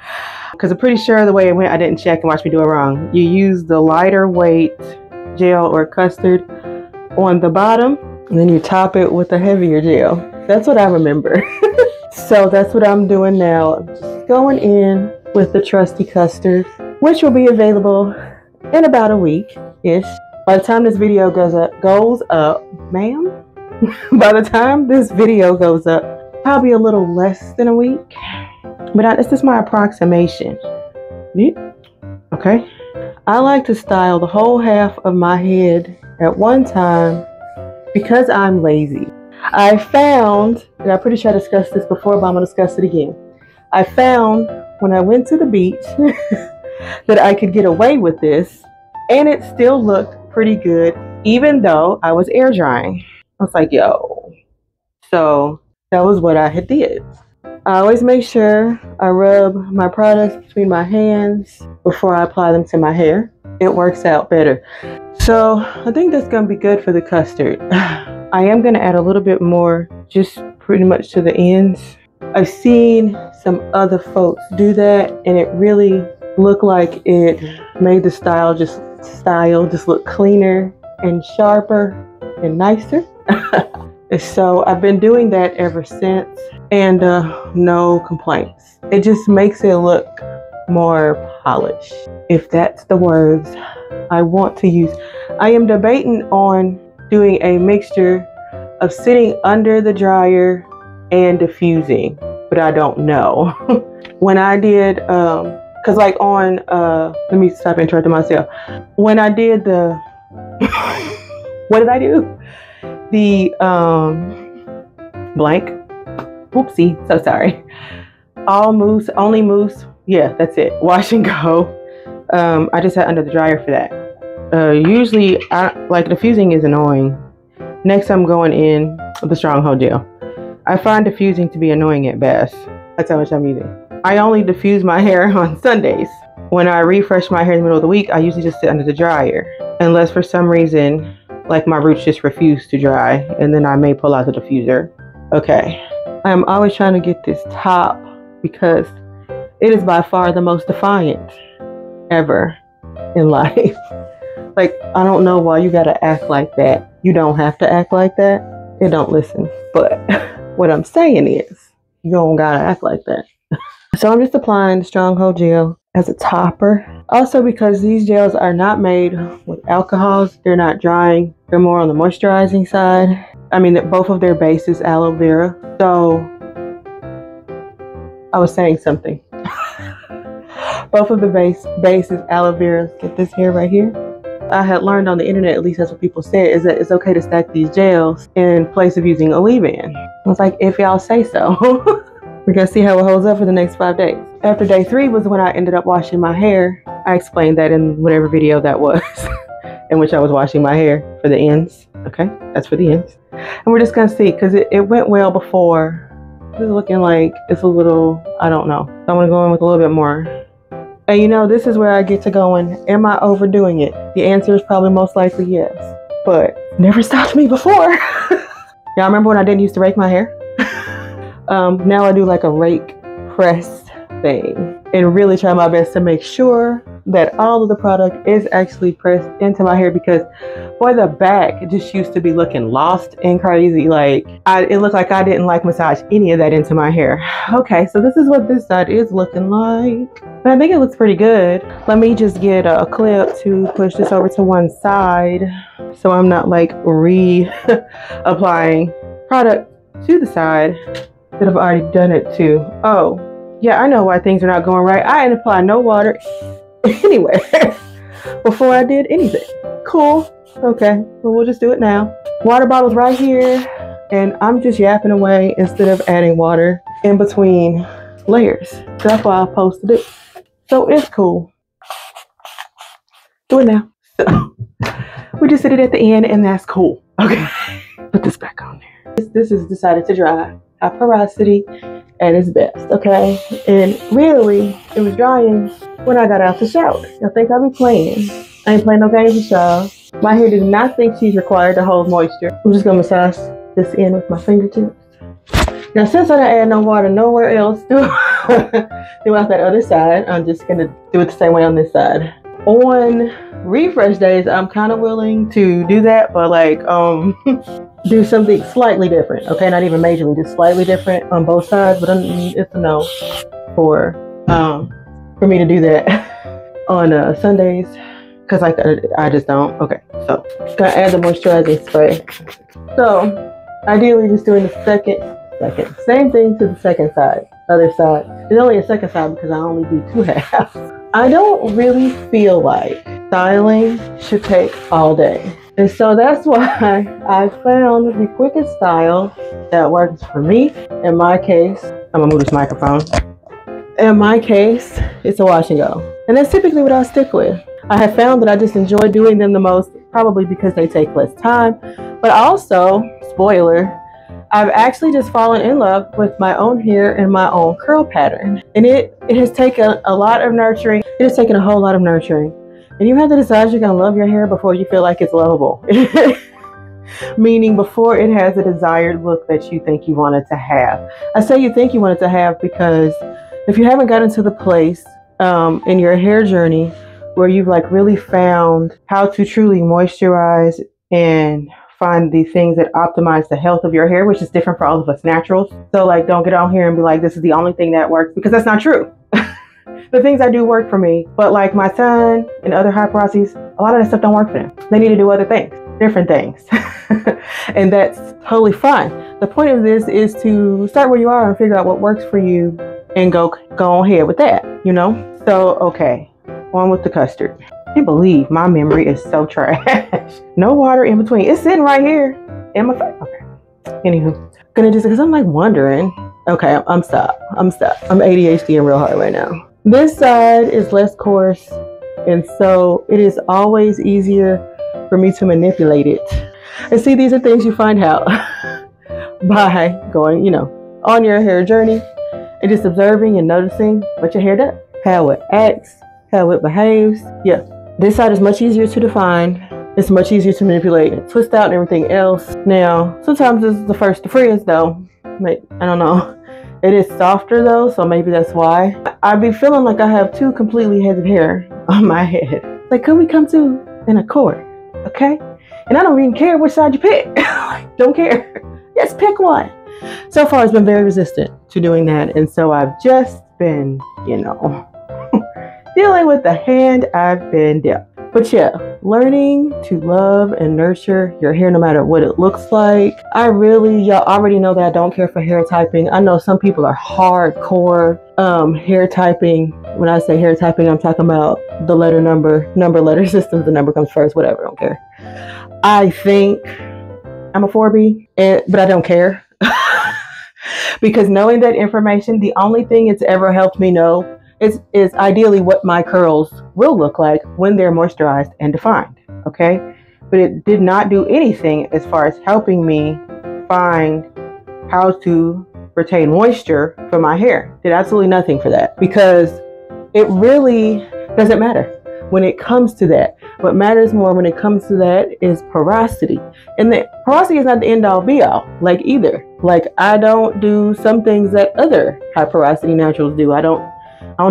Because I'm pretty sure the way it went, I didn't check and watch me do it wrong. You use the lighter weight gel or custard on the bottom, and then you top it with a heavier gel. That's what I remember. So that's what I'm doing now. I'm just going in with the trusty custard, which will be available in about a week-ish. By the time this video goes up, ma'am? By the time this video goes up, probably a little less than a week. But this is my approximation. Okay. I like to style the whole half of my head at one time because I'm lazy. I found, and I'm pretty sure I discussed this before, but I'm going to discuss it again. I found when I went to the beach that I could get away with this, and it still looked pretty good, even though I was air drying. I was like, yo. So that was what I had did. I always make sure I rub my products between my hands before I apply them to my hair. It works out better. So I think that's going to be good for the custard. I am going to add a little bit more, just pretty much to the ends. I've seen some other folks do that, and it really looked like it made the style just look cleaner and sharper and nicer. So I've been doing that ever since, and no complaints. It just makes it look more polished, if that's the words I want to use. I am debating on doing a mixture of sitting under the dryer and diffusing, but I don't know. When I did, cause like on, let me stop interrupting myself. When I did the, what did I do? The blank, oopsie, so sorry. All mousse, only mousse. Yeah, that's it. Wash and go. I just had under the dryer for that. Usually, like diffusing is annoying. Next, I'm going in with the Stronghold gel. I find diffusing to be annoying at best. That's how much I'm using. I only diffuse my hair on Sundays. When I refresh my hair in the middle of the week, I usually just sit under the dryer, unless for some reason, like my roots just refuse to dry, and then I may pull out the diffuser. Okay, I'm always trying to get this top because it is by far the most defiant ever in life. Like, I don't know why you gotta act like that. You don't have to act like that. It don't listen. But what I'm saying is, you don't gotta act like that. So I'm just applying the Stronghold gel as a topper. Also, because these gels are not made with alcohols, they're not drying. They're more on the moisturizing side. I mean, both of their base is aloe vera. So I was saying something. Both of the base is aloe vera. Get this here right here. I had learned on the internet, at least that's what people said, is that it's okay to stack these gels in place of using a leave-in. I was like, if y'all say so. We're gonna see how it holds up for the next 5 days. After day 3 was when I ended up washing my hair. I explained that in whatever video that was, in which I was washing my hair for the ends. Okay, that's for the ends. And we're just gonna see, because it went well before. This is looking like it's a little, I don't know. So I'm gonna go in with a little bit more. And you know, this is where I get to going, am I overdoing it? The answer is probably most likely yes, but never stopped me before. Y'all remember when I didn't used to rake my hair? Now I do like a rake press thing and really try my best to make sure that all of the product is actually pressed into my hair, because for the back, it just used to be looking lost and crazy. Like, it looked like I didn't like massage any of that into my hair. Okay, so this is what this side is looking like. And I think it looks pretty good. Let me just get a clip to push this over to one side so I'm not like applying product to the side that I've already done it to. Oh, yeah, I know why things are not going right. I didn't apply no water anywhere before I did anything. Cool. Okay, well, we'll just do it now. Water bottle's right here, and I'm just yapping away instead of adding water in between layers. So that's why I posted it. So it's cool. Do it now. So we just did it at the end, and that's cool. Okay, put this back on there. This is decided to dry. High porosity at its best, okay? And really, it was drying when I got out the shower. Y'all think I'll be playing? I ain't playing no games with y'all. My hair did not think she's required to hold moisture. I'm just gonna massage this in with my fingertips. Now, since I didn't add no water nowhere else throughout that other side, I'm just gonna do it the same way on this side. On refresh days, I'm kind of willing to do that, but like, do something slightly different, okay? Not even majorly, just slightly different on both sides, but it's a no for me to do that on Sundays, because like I just don't. Okay, so gonna add the moisturizing spray. So ideally just doing the second, same thing to the second side, other side. There's only a second side because I only do 2 halves. I don't really feel like styling should take all day. And so that's why I found the quickest style that works for me. In my case, I'm gonna move this microphone. In my case, it's a wash and go. And that's typically what I stick with. I have found that I just enjoy doing them the most, probably because they take less time. But also, spoiler, I've actually just fallen in love with my own hair and my own curl pattern. And it has taken a lot of nurturing. It has taken a whole lot of nurturing. And you have to decide you're gonna love your hair before you feel like it's lovable. Meaning before it has a desired look that you think you want it to have. I say you think you want it to have because if you haven't gotten to the place in your hair journey where you've like really found how to truly moisturize and find the things that optimize the health of your hair, which is different for all of us naturals. So like, don't get on here and be like, this is the only thing that works, because that's not true. The things I do work for me, but like my son and other high porosities, a lot of that stuff don't work for them. They need to do other things, different things. And that's totally fine. The point of this is to start where you are and figure out what works for you and go on ahead with that, you know? So, okay, on with the custard. I can't believe my memory is so trash. No water in between. It's sitting right here in my face. Okay. Anywho, gonna just, because I'm like wondering. Okay, I'm stopped. I'm ADHD real hard right now. This side is less coarse, and so it is always easier for me to manipulate it. And see, these are things you find out by going, you know, on your hair journey and just observing and noticing what your hair does, how it acts, how it behaves. Yeah, this side is much easier to define. It's much easier to manipulate and twist out and everything else. Now, sometimes this is the first to frizz though. I don't know. It is softer though, so maybe that's why. I be feeling like I have two completely heads of hair on my head. Like, could we come to an accord? Okay? And I don't even care which side you pick. Don't care. Just pick one. So far, it's been very resistant to doing that. And so I've just been, dealing with the hand I've been dealt. But yeah, learning to love and nurture your hair no matter what it looks like. Y'all already know that I don't care for hair typing. I know some people are hardcore hair typing. When I say hair typing, I'm talking about the letter systems. The number comes first, whatever, I don't care. I think I'm a 4B, but I don't care. Because knowing that information, the only thing it's ever helped me know is ideally what my curls will look like when they're moisturized and defined, okay? But it did not do anything as far as helping me find how to retain moisture for my hair. Did absolutely nothing for that, because it really doesn't matter when it comes to that. What matters more when it comes to that is porosity. And the porosity is not the end all be all, either. I don't do some things that other high porosity naturals do. I don't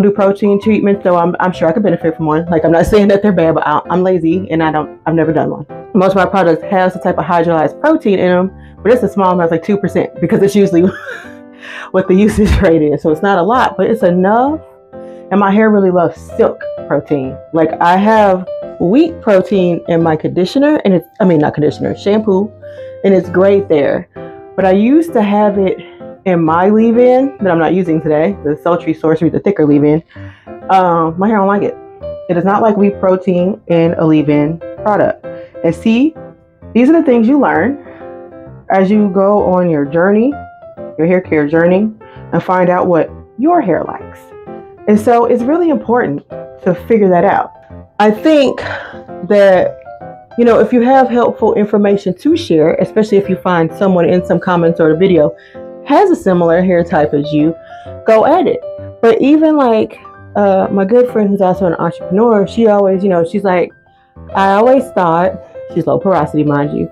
do protein treatments, though I'm sure I could benefit from one. I'm not saying that they're bad, but I'm lazy and I've never done one. Most of my products have some type of hydrolyzed protein in them, but it's a small amount, 2%, because it's usually what the usage rate is. So it's not a lot, but it's enough. And my hair really loves silk protein. I have wheat protein in my conditioner, and shampoo, and it's great there. But I used to have it in my leave-in that I'm not using today, the Sultry Sorcery, the thicker leave-in. My hair don't like it. It is not like wheat protein in a leave-in product. And see, these are the things you learn as you go on your journey, your hair care journey, and find out what your hair likes. And so it's really important to figure that out. I think that, if you have helpful information to share, especially if you find someone in some comments or a video has a similar hair type as you, go at it. But even my good friend who's also an entrepreneur, she always, she's like, I always thought, she's low porosity, mind you.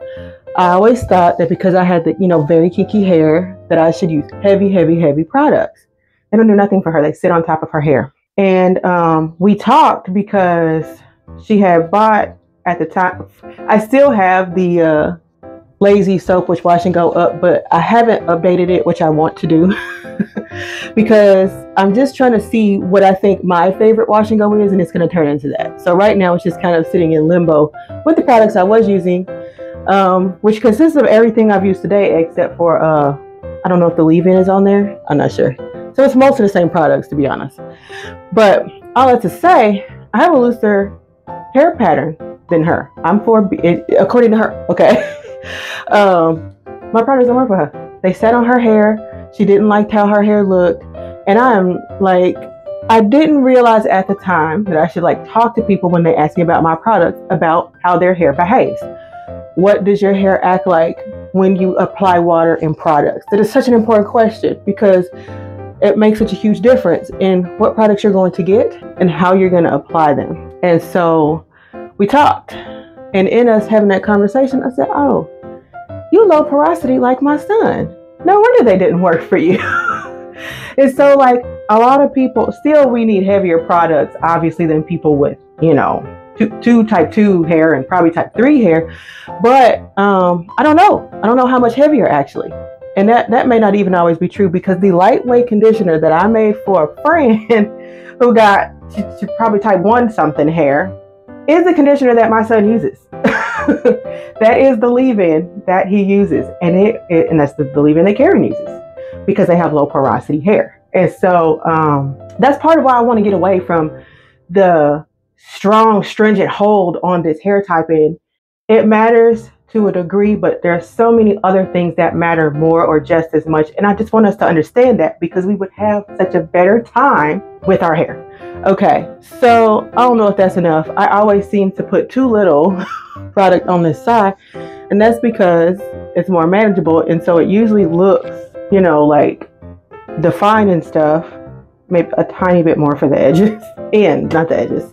I always thought that because I had the, very kinky hair, that I should use heavy products. They don't do nothing for her. They sit on top of her hair. And we talked because she had bought at the time. I still have the Lazy Soap Which Wash and Go Up, but I haven't updated it, which I want to do because I'm just trying to see what I think my favorite wash and go is, and it's going to turn into that. So right now it's just kind of sitting in limbo with the products I was using, which consists of everything I've used today except for I don't know if the leave-in is on there. I'm not sure. So it's most of the same products, to be honest. But all that to say, I have a looser hair pattern than her. I'm 4B, according to her. Okay. My products don't work for her. They sat on her hair. She didn't like how her hair looked. And I didn't realize at the time that I should talk to people when they ask me about my products about how their hair behaves. What does your hair act like when you apply water and products? That is such an important question because it makes such a huge difference in what products you're going to get and how you're going to apply them. And so we talked, and in us having that conversation, I said, oh, you low porosity like my son. No wonder they didn't work for you. And so a lot of people, still we need heavier products, obviously, than people with, type 2 hair and probably type 3 hair. But I don't know. I don't know how much heavier actually. And that may not even always be true, because the lightweight conditioner that I made for a friend who got probably type 1 something hair is the conditioner that my son uses. That is the leave-in that he uses. And that's the leave-in that Karen uses because they have low porosity hair. And so that's part of why I want to get away from the strong, stringent hold on this hair typing. It matters to a degree, but there are so many other things that matter more or just as much. And I just want us to understand that, because we would have such a better time with our hair. Okay, so I don't know if that's enough. I always seem to put too little product on this side, and that's because it's more manageable. And so it usually looks, defined and stuff, maybe a tiny bit more for the edges and not the edges.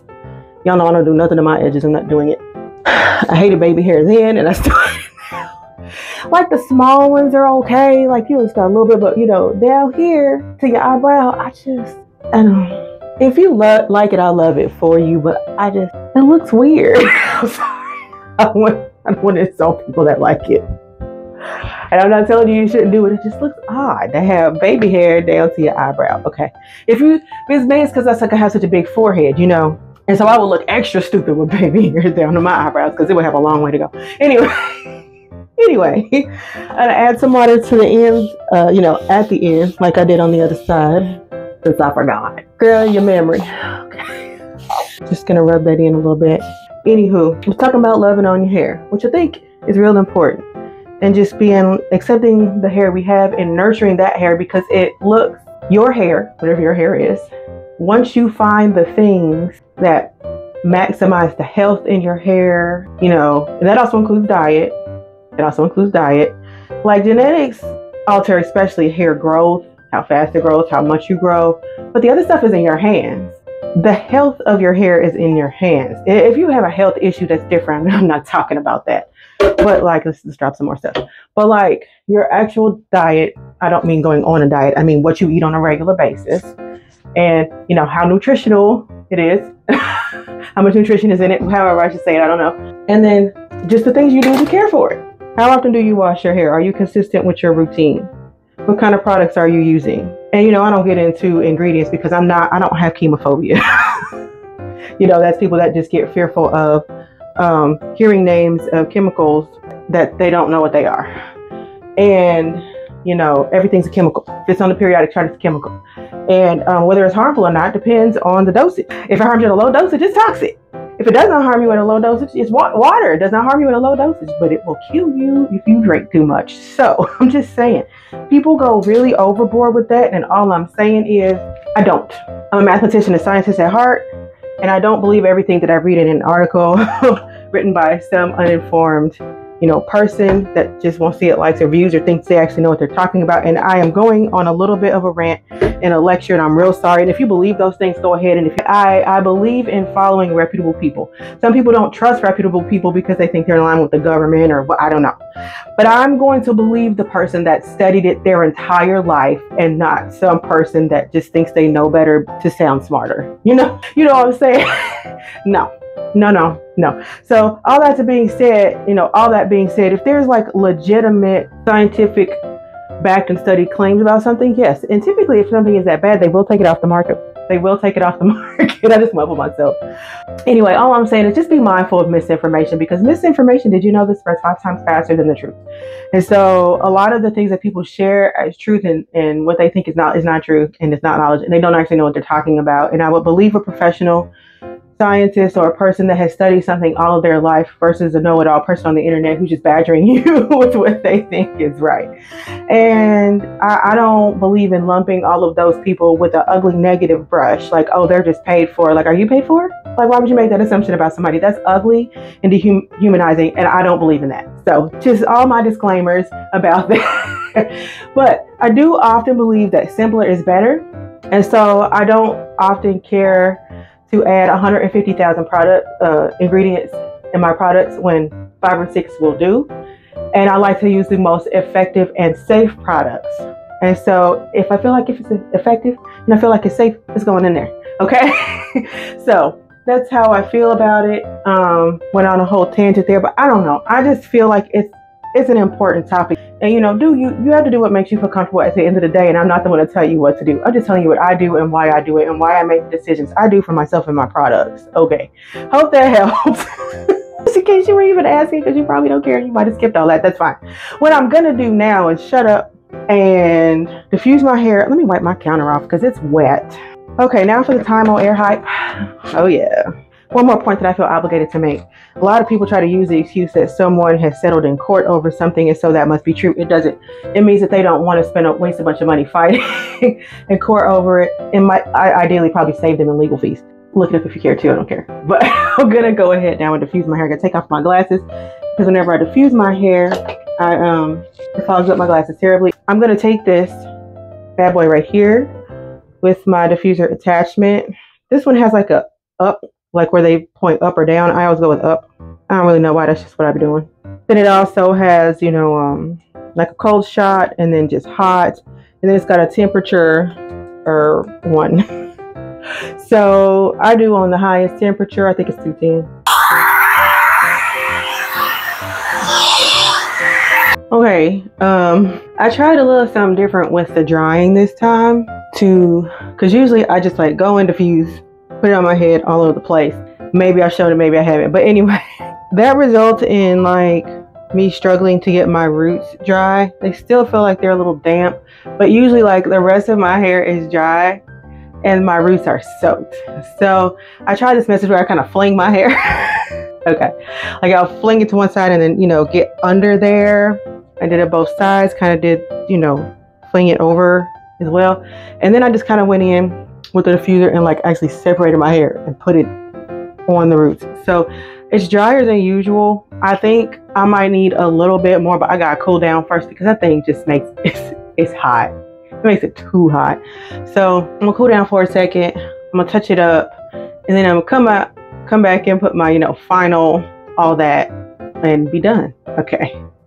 Y'all know I don't do nothing to my edges. I'm not doing it. I hated baby hair then, and I still hate it now. Like the small ones are okay. Like you just got a little bit, but you know, down here to your eyebrow, I don't know. If you like it, I love it for you, but it looks weird. I'm sorry. I don't want to insult people that like it. And I'm not telling you shouldn't do it. It just looks odd to have baby hair down to your eyebrow. Okay. It's maybe it's because I have such a big forehead, you know. And so I would look extra stupid with baby hair down to my eyebrows because it would have a long way to go. Anyway, I'd add some water to the ends, you know, at the end, like I did on the other side, since I forgot. Girl, your memory. Okay. Just gonna rub that in a little bit. Anywho, we're talking about loving on your hair, which I think is real important. And just accepting the hair we have and nurturing that hair because it looks, your hair, whatever your hair is, once you find the things that maximize the health in your hair, you know, and that also includes diet. Like genetics alter especially hair growth, how fast it grows, how much you grow. But the other stuff is in your hands. The health of your hair is in your hands. If you have a health issue, that's different. I'm not talking about that. But like, let's drop some more stuff. But like your actual diet, I don't mean going on a diet. I mean what you eat on a regular basis. And you know, how nutritional it is. How much nutrition is in it. However I should say it, I don't know. And then just the things you do to care for it. How often do you wash your hair? Are you consistent with your routine? What kind of products are you using? And you know, I don't get into ingredients because I don't have chemophobia. You know, that's people that just get fearful of hearing names of chemicals that they don't know what they are. And you know, everything's a chemical. If it's on the periodic chart, it's a chemical. And whether it's harmful or not depends on the dosage. If it harms you at a low dosage, it's toxic. If it does not harm you at a low dosage, it's water. It does not harm you at a low dosage, but it will kill you if you drink too much. So I'm just saying, people go really overboard with that. And all I'm saying is, I don't. I'm a mathematician and scientist at heart. And I don't believe everything that I read in an article written by some uninformed, you know, person that just won't see it likes or views or thinks they actually know what they're talking about. And I am going on a little bit of a rant in a lecture, and I'm real sorry. And if you believe those things, go ahead. And I believe in following reputable people. Some people don't trust reputable people because they think they're in line with the government or what, I don't know. But I'm going to believe the person that studied it their entire life and not some person that just thinks they know better to sound smarter. You know what I'm saying? No. So all that being said, if there's like legitimate scientific backed and studied claims about something, yes. And typically if something is that bad, they will take it off the market. I just muffled myself. Anyway, all I'm saying is just be mindful of misinformation, because misinformation, did you know this, spreads 5 times faster than the truth? And so a lot of the things that people share as truth and what they think is not truth and it's not knowledge, and they don't actually know what they're talking about. And I would believe a professional scientist or a person that has studied something all of their life versus a know-it-all person on the internet who's just badgering you with what they think is right. And I don't believe in lumping all of those people with an ugly negative brush, like, oh, they're just paid for. Like, are you paid for? Like, why would you make that assumption about somebody? That's ugly and dehumanizing, and I don't believe in that. So just all my disclaimers about that. But I do often believe that simpler is better. And so I don't often care to add 150,000 ingredients in my products when 5 or 6 will do. And I like to use the most effective and safe products. And so if I feel like if it's effective and I feel like it's safe, it's going in there. Okay. So that's how I feel about it. Went on a whole tangent there, but I don't know. I just feel like it's an important topic. And you have to do what makes you feel comfortable at the end of the day. And I'm not the one to tell you what to do. I'm just telling you what I do and why I do it and why I make the decisions I do for myself and my products. Okay. Hope that helps. Just in case you were even asking, because you probably don't care. You might have skipped all that. That's fine. What I'm going to do now is shut up and diffuse my hair. Let me wipe my counter off because it's wet. Okay. Now for the time on air hype. Oh yeah. One more point that I feel obligated to make. A lot of people try to use the excuse that someone has settled in court over something, and so that must be true. It doesn't. It means that they don't want to waste a bunch of money fighting in court over it. It might ideally probably save them in legal fees. Look it up if you care to. I don't care. But I'm going to go ahead now and diffuse my hair. I'm going to take off my glasses because whenever I diffuse my hair, it fogs up my glasses terribly. I'm going to take this bad boy right here with my diffuser attachment. This one has like a up, like where they point up or down. I always go with up. I don't really know why. That's just what I've been doing. Then it also has, you know, like a cold shot and then just hot. And then it's got a temperature or one. So I do on the highest temperature. I think it's 210. Okay, I tried a little something different with the drying this time because usually I just like go in, diffuse, put it on my head all over the place. Maybe I showed it, maybe I haven't. But anyway, that results in like me struggling to get my roots dry. They still feel like they're a little damp, but usually like the rest of my hair is dry and my roots are soaked. So I tried this method where I kind of fling my hair. Okay, like I'll fling it to one side and then, you know, get under there. I did it both sides, kind of did, you know, fling it over as well. And then I just kind of went in with the diffuser and like actually separated my hair and put it on the roots. So it's drier than usual. I think I might need a little bit more, but I gotta cool down first because that thing just makes it's hot. It makes it too hot. So I'm gonna cool down for a second. I'm gonna touch it up, and then I'm gonna come back and put my, you know, final all that and be done.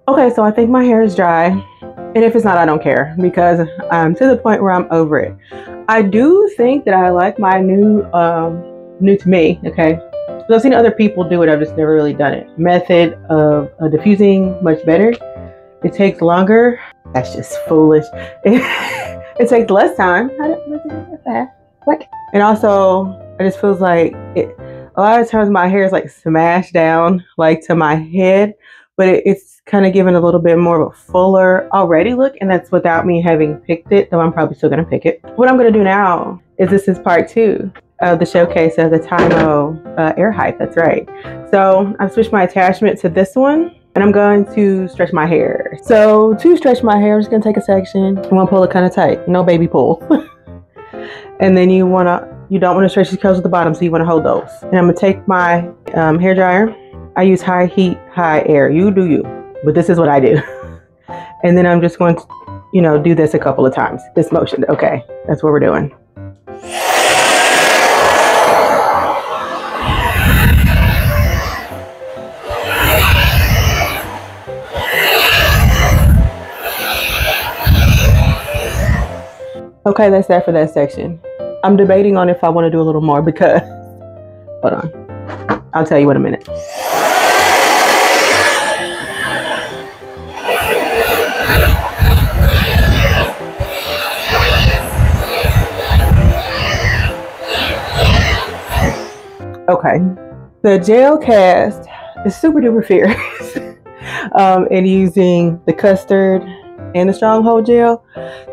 Okay, so I think my hair is dry, and if it's not, I don't care because I'm to the point where I'm over it. I do think that I like my new to me, okay, so I've seen other people do it, I've just never really done it, method of diffusing much better. It takes longer. That's just foolish. It takes less time. What? And also it just feels like a lot of times my hair is like smashed down like to my head, but it's kind of giving a little bit more of a fuller already look, and that's without me having picked it, though I'm probably still gonna pick it. What I'm gonna do now is this is part 2 of the showcase of the Tymo air hype. That's right. So I've switched my attachment to this one, and I'm going to stretch my hair. So to stretch my hair, I'm just gonna take a section. I'm gonna pull it kind of tight, no baby pull. And then you don't want to stretch your curls at the bottom, so you want to hold those. And I'm gonna take my hair dryer. I use high heat, high air. You do you, but this is what I do. And then I'm just going to, you know, do this a couple of times. This motion, okay, that's what we're doing. Okay, that's that for that section. I'm debating on if I want to do a little more because, hold on, I'll tell you in a minute. Okay, the gel cast is super duper fierce and using the custard and the stronghold gel.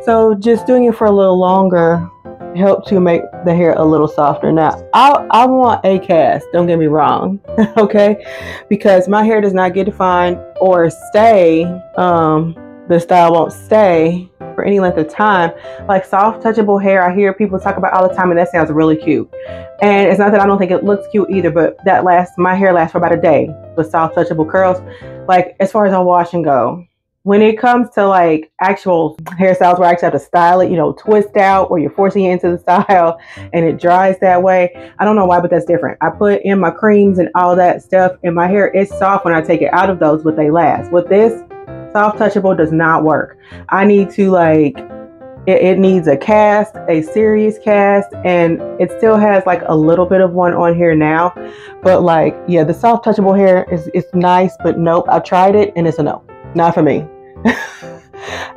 So just doing it for a little longer helped to make the hair a little softer. Now, I want a cast, don't get me wrong, okay? Because my hair does not get defined or stay, the style won't stay for any length of time. Like soft touchable hair, I hear people talk about all the time, and that sounds really cute. And it's not that I don't think it looks cute either, but my hair lasts for about a day with soft touchable curls. Like as far as on wash and go. When it comes to like actual hairstyles where I actually have to style it, you know, twist out or you're forcing it into the style and it dries that way. I don't know why, but that's different. I put in my creams and all that stuff, and my hair is soft when I take it out of those, but they last. With this, soft touchable does not work. I need to like, it needs a cast, a serious cast, and it still has like a little bit of one on here now. But like, yeah, the soft touchable hair is nice, but nope, I tried it and it's a no. Not for me.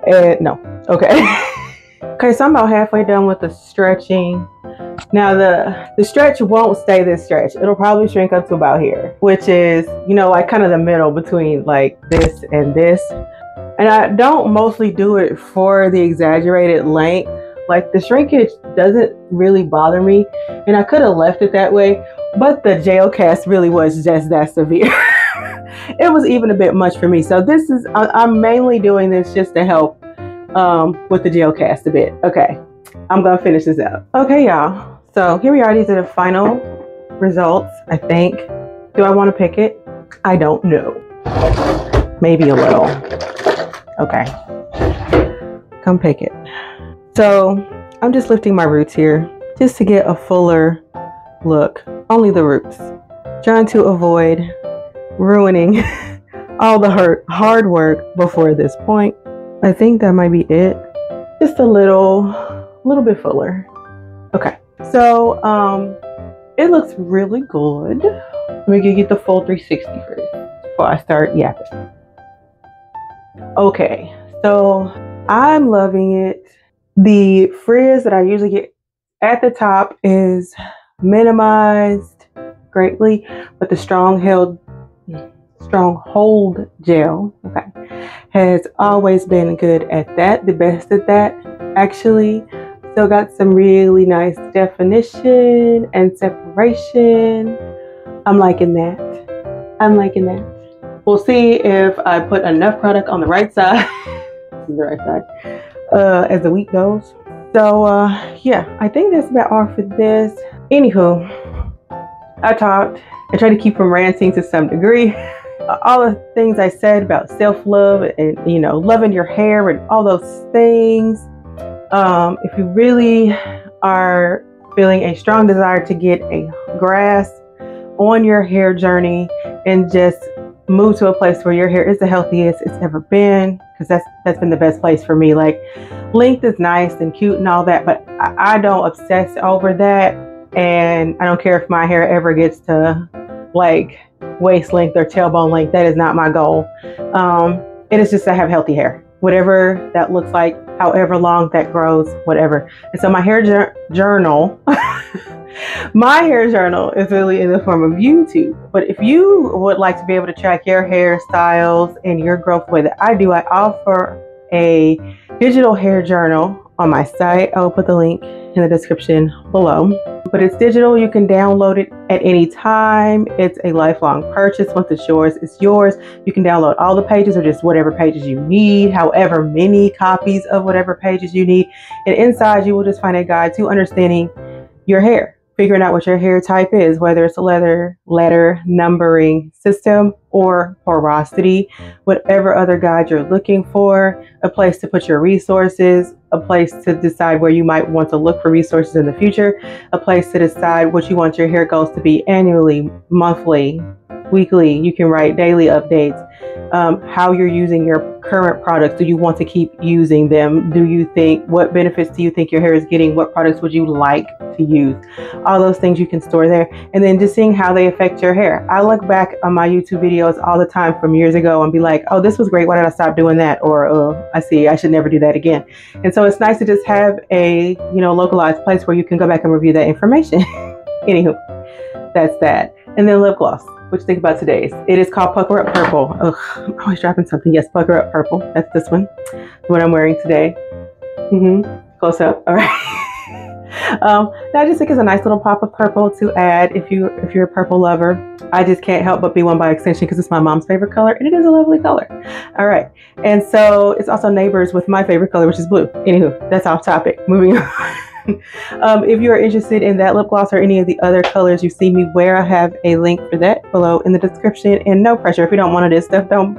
And no. Okay. Okay, so I'm about halfway done with the stretching. Now the stretch won't stay this stretch. It'll probably shrink up to about here, which is, you know, like kind of the middle between like this and this. And I don't mostly do it for the exaggerated length. Like the shrinkage doesn't really bother me, and I could have left it that way, but the gel cast really was just that severe. It was even a bit much for me. So this is, I'm mainly doing this just to help with the gel cast a bit. Okay, I'm gonna finish this up. Okay, y'all. So here we are. These are the final results, I think. Do I want to pick it? I don't know. Maybe a little. Okay. Come pick it. So I'm just lifting my roots here just to get a fuller look. Only the roots. Trying to avoid ruining all the hard work before this point. I think that might be it. Just a little bit fuller. Okay, so it looks really good. Let me get the full 360 first before I start yapping. Okay, so I'm loving it. The frizz that I usually get at the top is minimized greatly, but the stronghold gel, okay, has always been good at that, the best at that actually. Still got some really nice definition and separation. I'm liking that. I'm liking that. We'll see if I put enough product on the right side, the right side, as the week goes. So yeah, I think that's about all for this. Anywho, I talked. I tried to keep from ranting to some degree. All the things I said about self-love and, you know, loving your hair and all those things. If you really are feeling a strong desire to get a grasp on your hair journey and just move to a place where your hair is the healthiest it's ever been, because that's been the best place for me. Like, length is nice and cute and all that, but I don't obsess over that, and I don't care if my hair ever gets to like waist length or tailbone length. That is not my goal. It is just to have healthy hair, whatever that looks like, however long that grows, whatever. And so my hair journal my hair journal is really in the form of YouTube. But if you would like to be able to track your hairstyles and your growth the way that I do, I offer a digital hair journal on my site. I'll put the link in the description below. But it's digital. You can download it at any time. It's a lifelong purchase. Once it's yours, it's yours. You can download all the pages or just whatever pages you need, however many copies of whatever pages you need. And inside you will just find a guide to understanding your hair, figuring out what your hair type is, whether it's a letter numbering system or porosity, whatever other guide you're looking for, a place to put your resources, a place to decide where you might want to look for resources in the future, a place to decide what you want your hair goals to be annually, monthly, weekly. You can write daily updates, how you're using your current products. Do you want to keep using them? What benefits do you think your hair is getting? What products would you like to use? All those things you can store there. And then just seeing how they affect your hair. I look back on my YouTube videos all the time from years ago and be like, oh, this was great. Why did I stop doing that? Or, I see, I should never do that again. And so it's nice to just have a, localized place where you can go back and review that information. Anywho, that's that. And then lip gloss. What you think about today's? It is called Pucker Up Purple. Ugh, I'm always dropping something. Yes, Pucker Up Purple. That's this one. The one I'm wearing today. Close up. All right. I just think it's a nice little pop of purple to add if you're a purple lover. I just can't help but be one by extension because it's my mom's favorite color and it is a lovely color. All right. And so it's also neighbors with my favorite color, which is blue. Anywho, that's off topic. Moving on. If you are interested in that lip gloss or any of the other colors you see me wear, I have a link for that below in the description. And no pressure. If you don't want this stuff, don't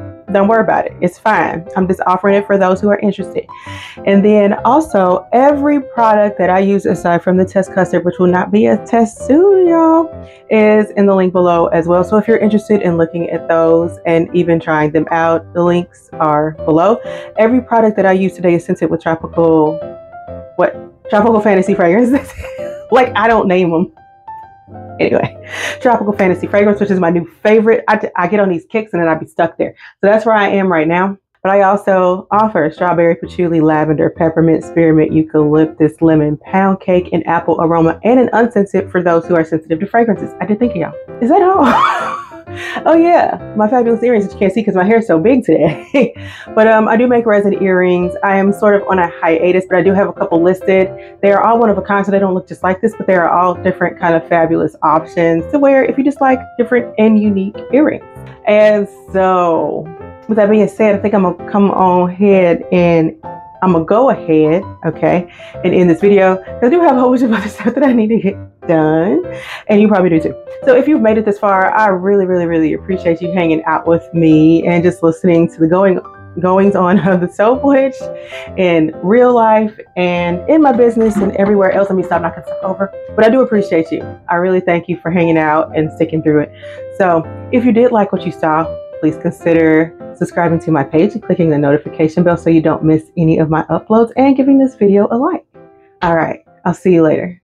worry about it. It's fine. I'm just offering it for those who are interested. And then also every product that I use aside from the test custard, which will not be a test soon, y'all, is in the link below as well. So if you're interested in looking at those and even trying them out, the links are below. Every product that I use today is scented with tropical fantasy fragrances. Like, I don't name them. Anyway, tropical fantasy fragrance, which is my new favorite. I get on these kicks and then I'd be stuck there. So that's where I am right now. But I also offer strawberry, patchouli, lavender, peppermint, spearmint, eucalyptus, lemon, pound cake, and apple aroma, and an unscented for those who are sensitive to fragrances. I did think of y'all. Is that all? Oh yeah, my fabulous earrings that you can't see because my hair is so big today. But I do make resin earrings. I am sort of on a hiatus, but I do have a couple listed. They are all one of a kind, so they don't look just like this, but they are all different kind of fabulous options to wear if you just like different and unique earrings. And so with that being said, I think I'm gonna come on ahead and I'm gonna go ahead, okay, and end this video because I do have a whole bunch of other stuff that I need to get done, and you probably do too. So if you've made it this far, I really, really, really appreciate you hanging out with me and just listening to the goings on of the Soap Witch in real life and in my business and everywhere else. Let me stop knocking stuff over. But I do appreciate you. I really thank you for hanging out and sticking through it. So if you did like what you saw, please consider subscribing to my page and clicking the notification bell so you don't miss any of my uploads, and giving this video a like. All right, I'll see you later.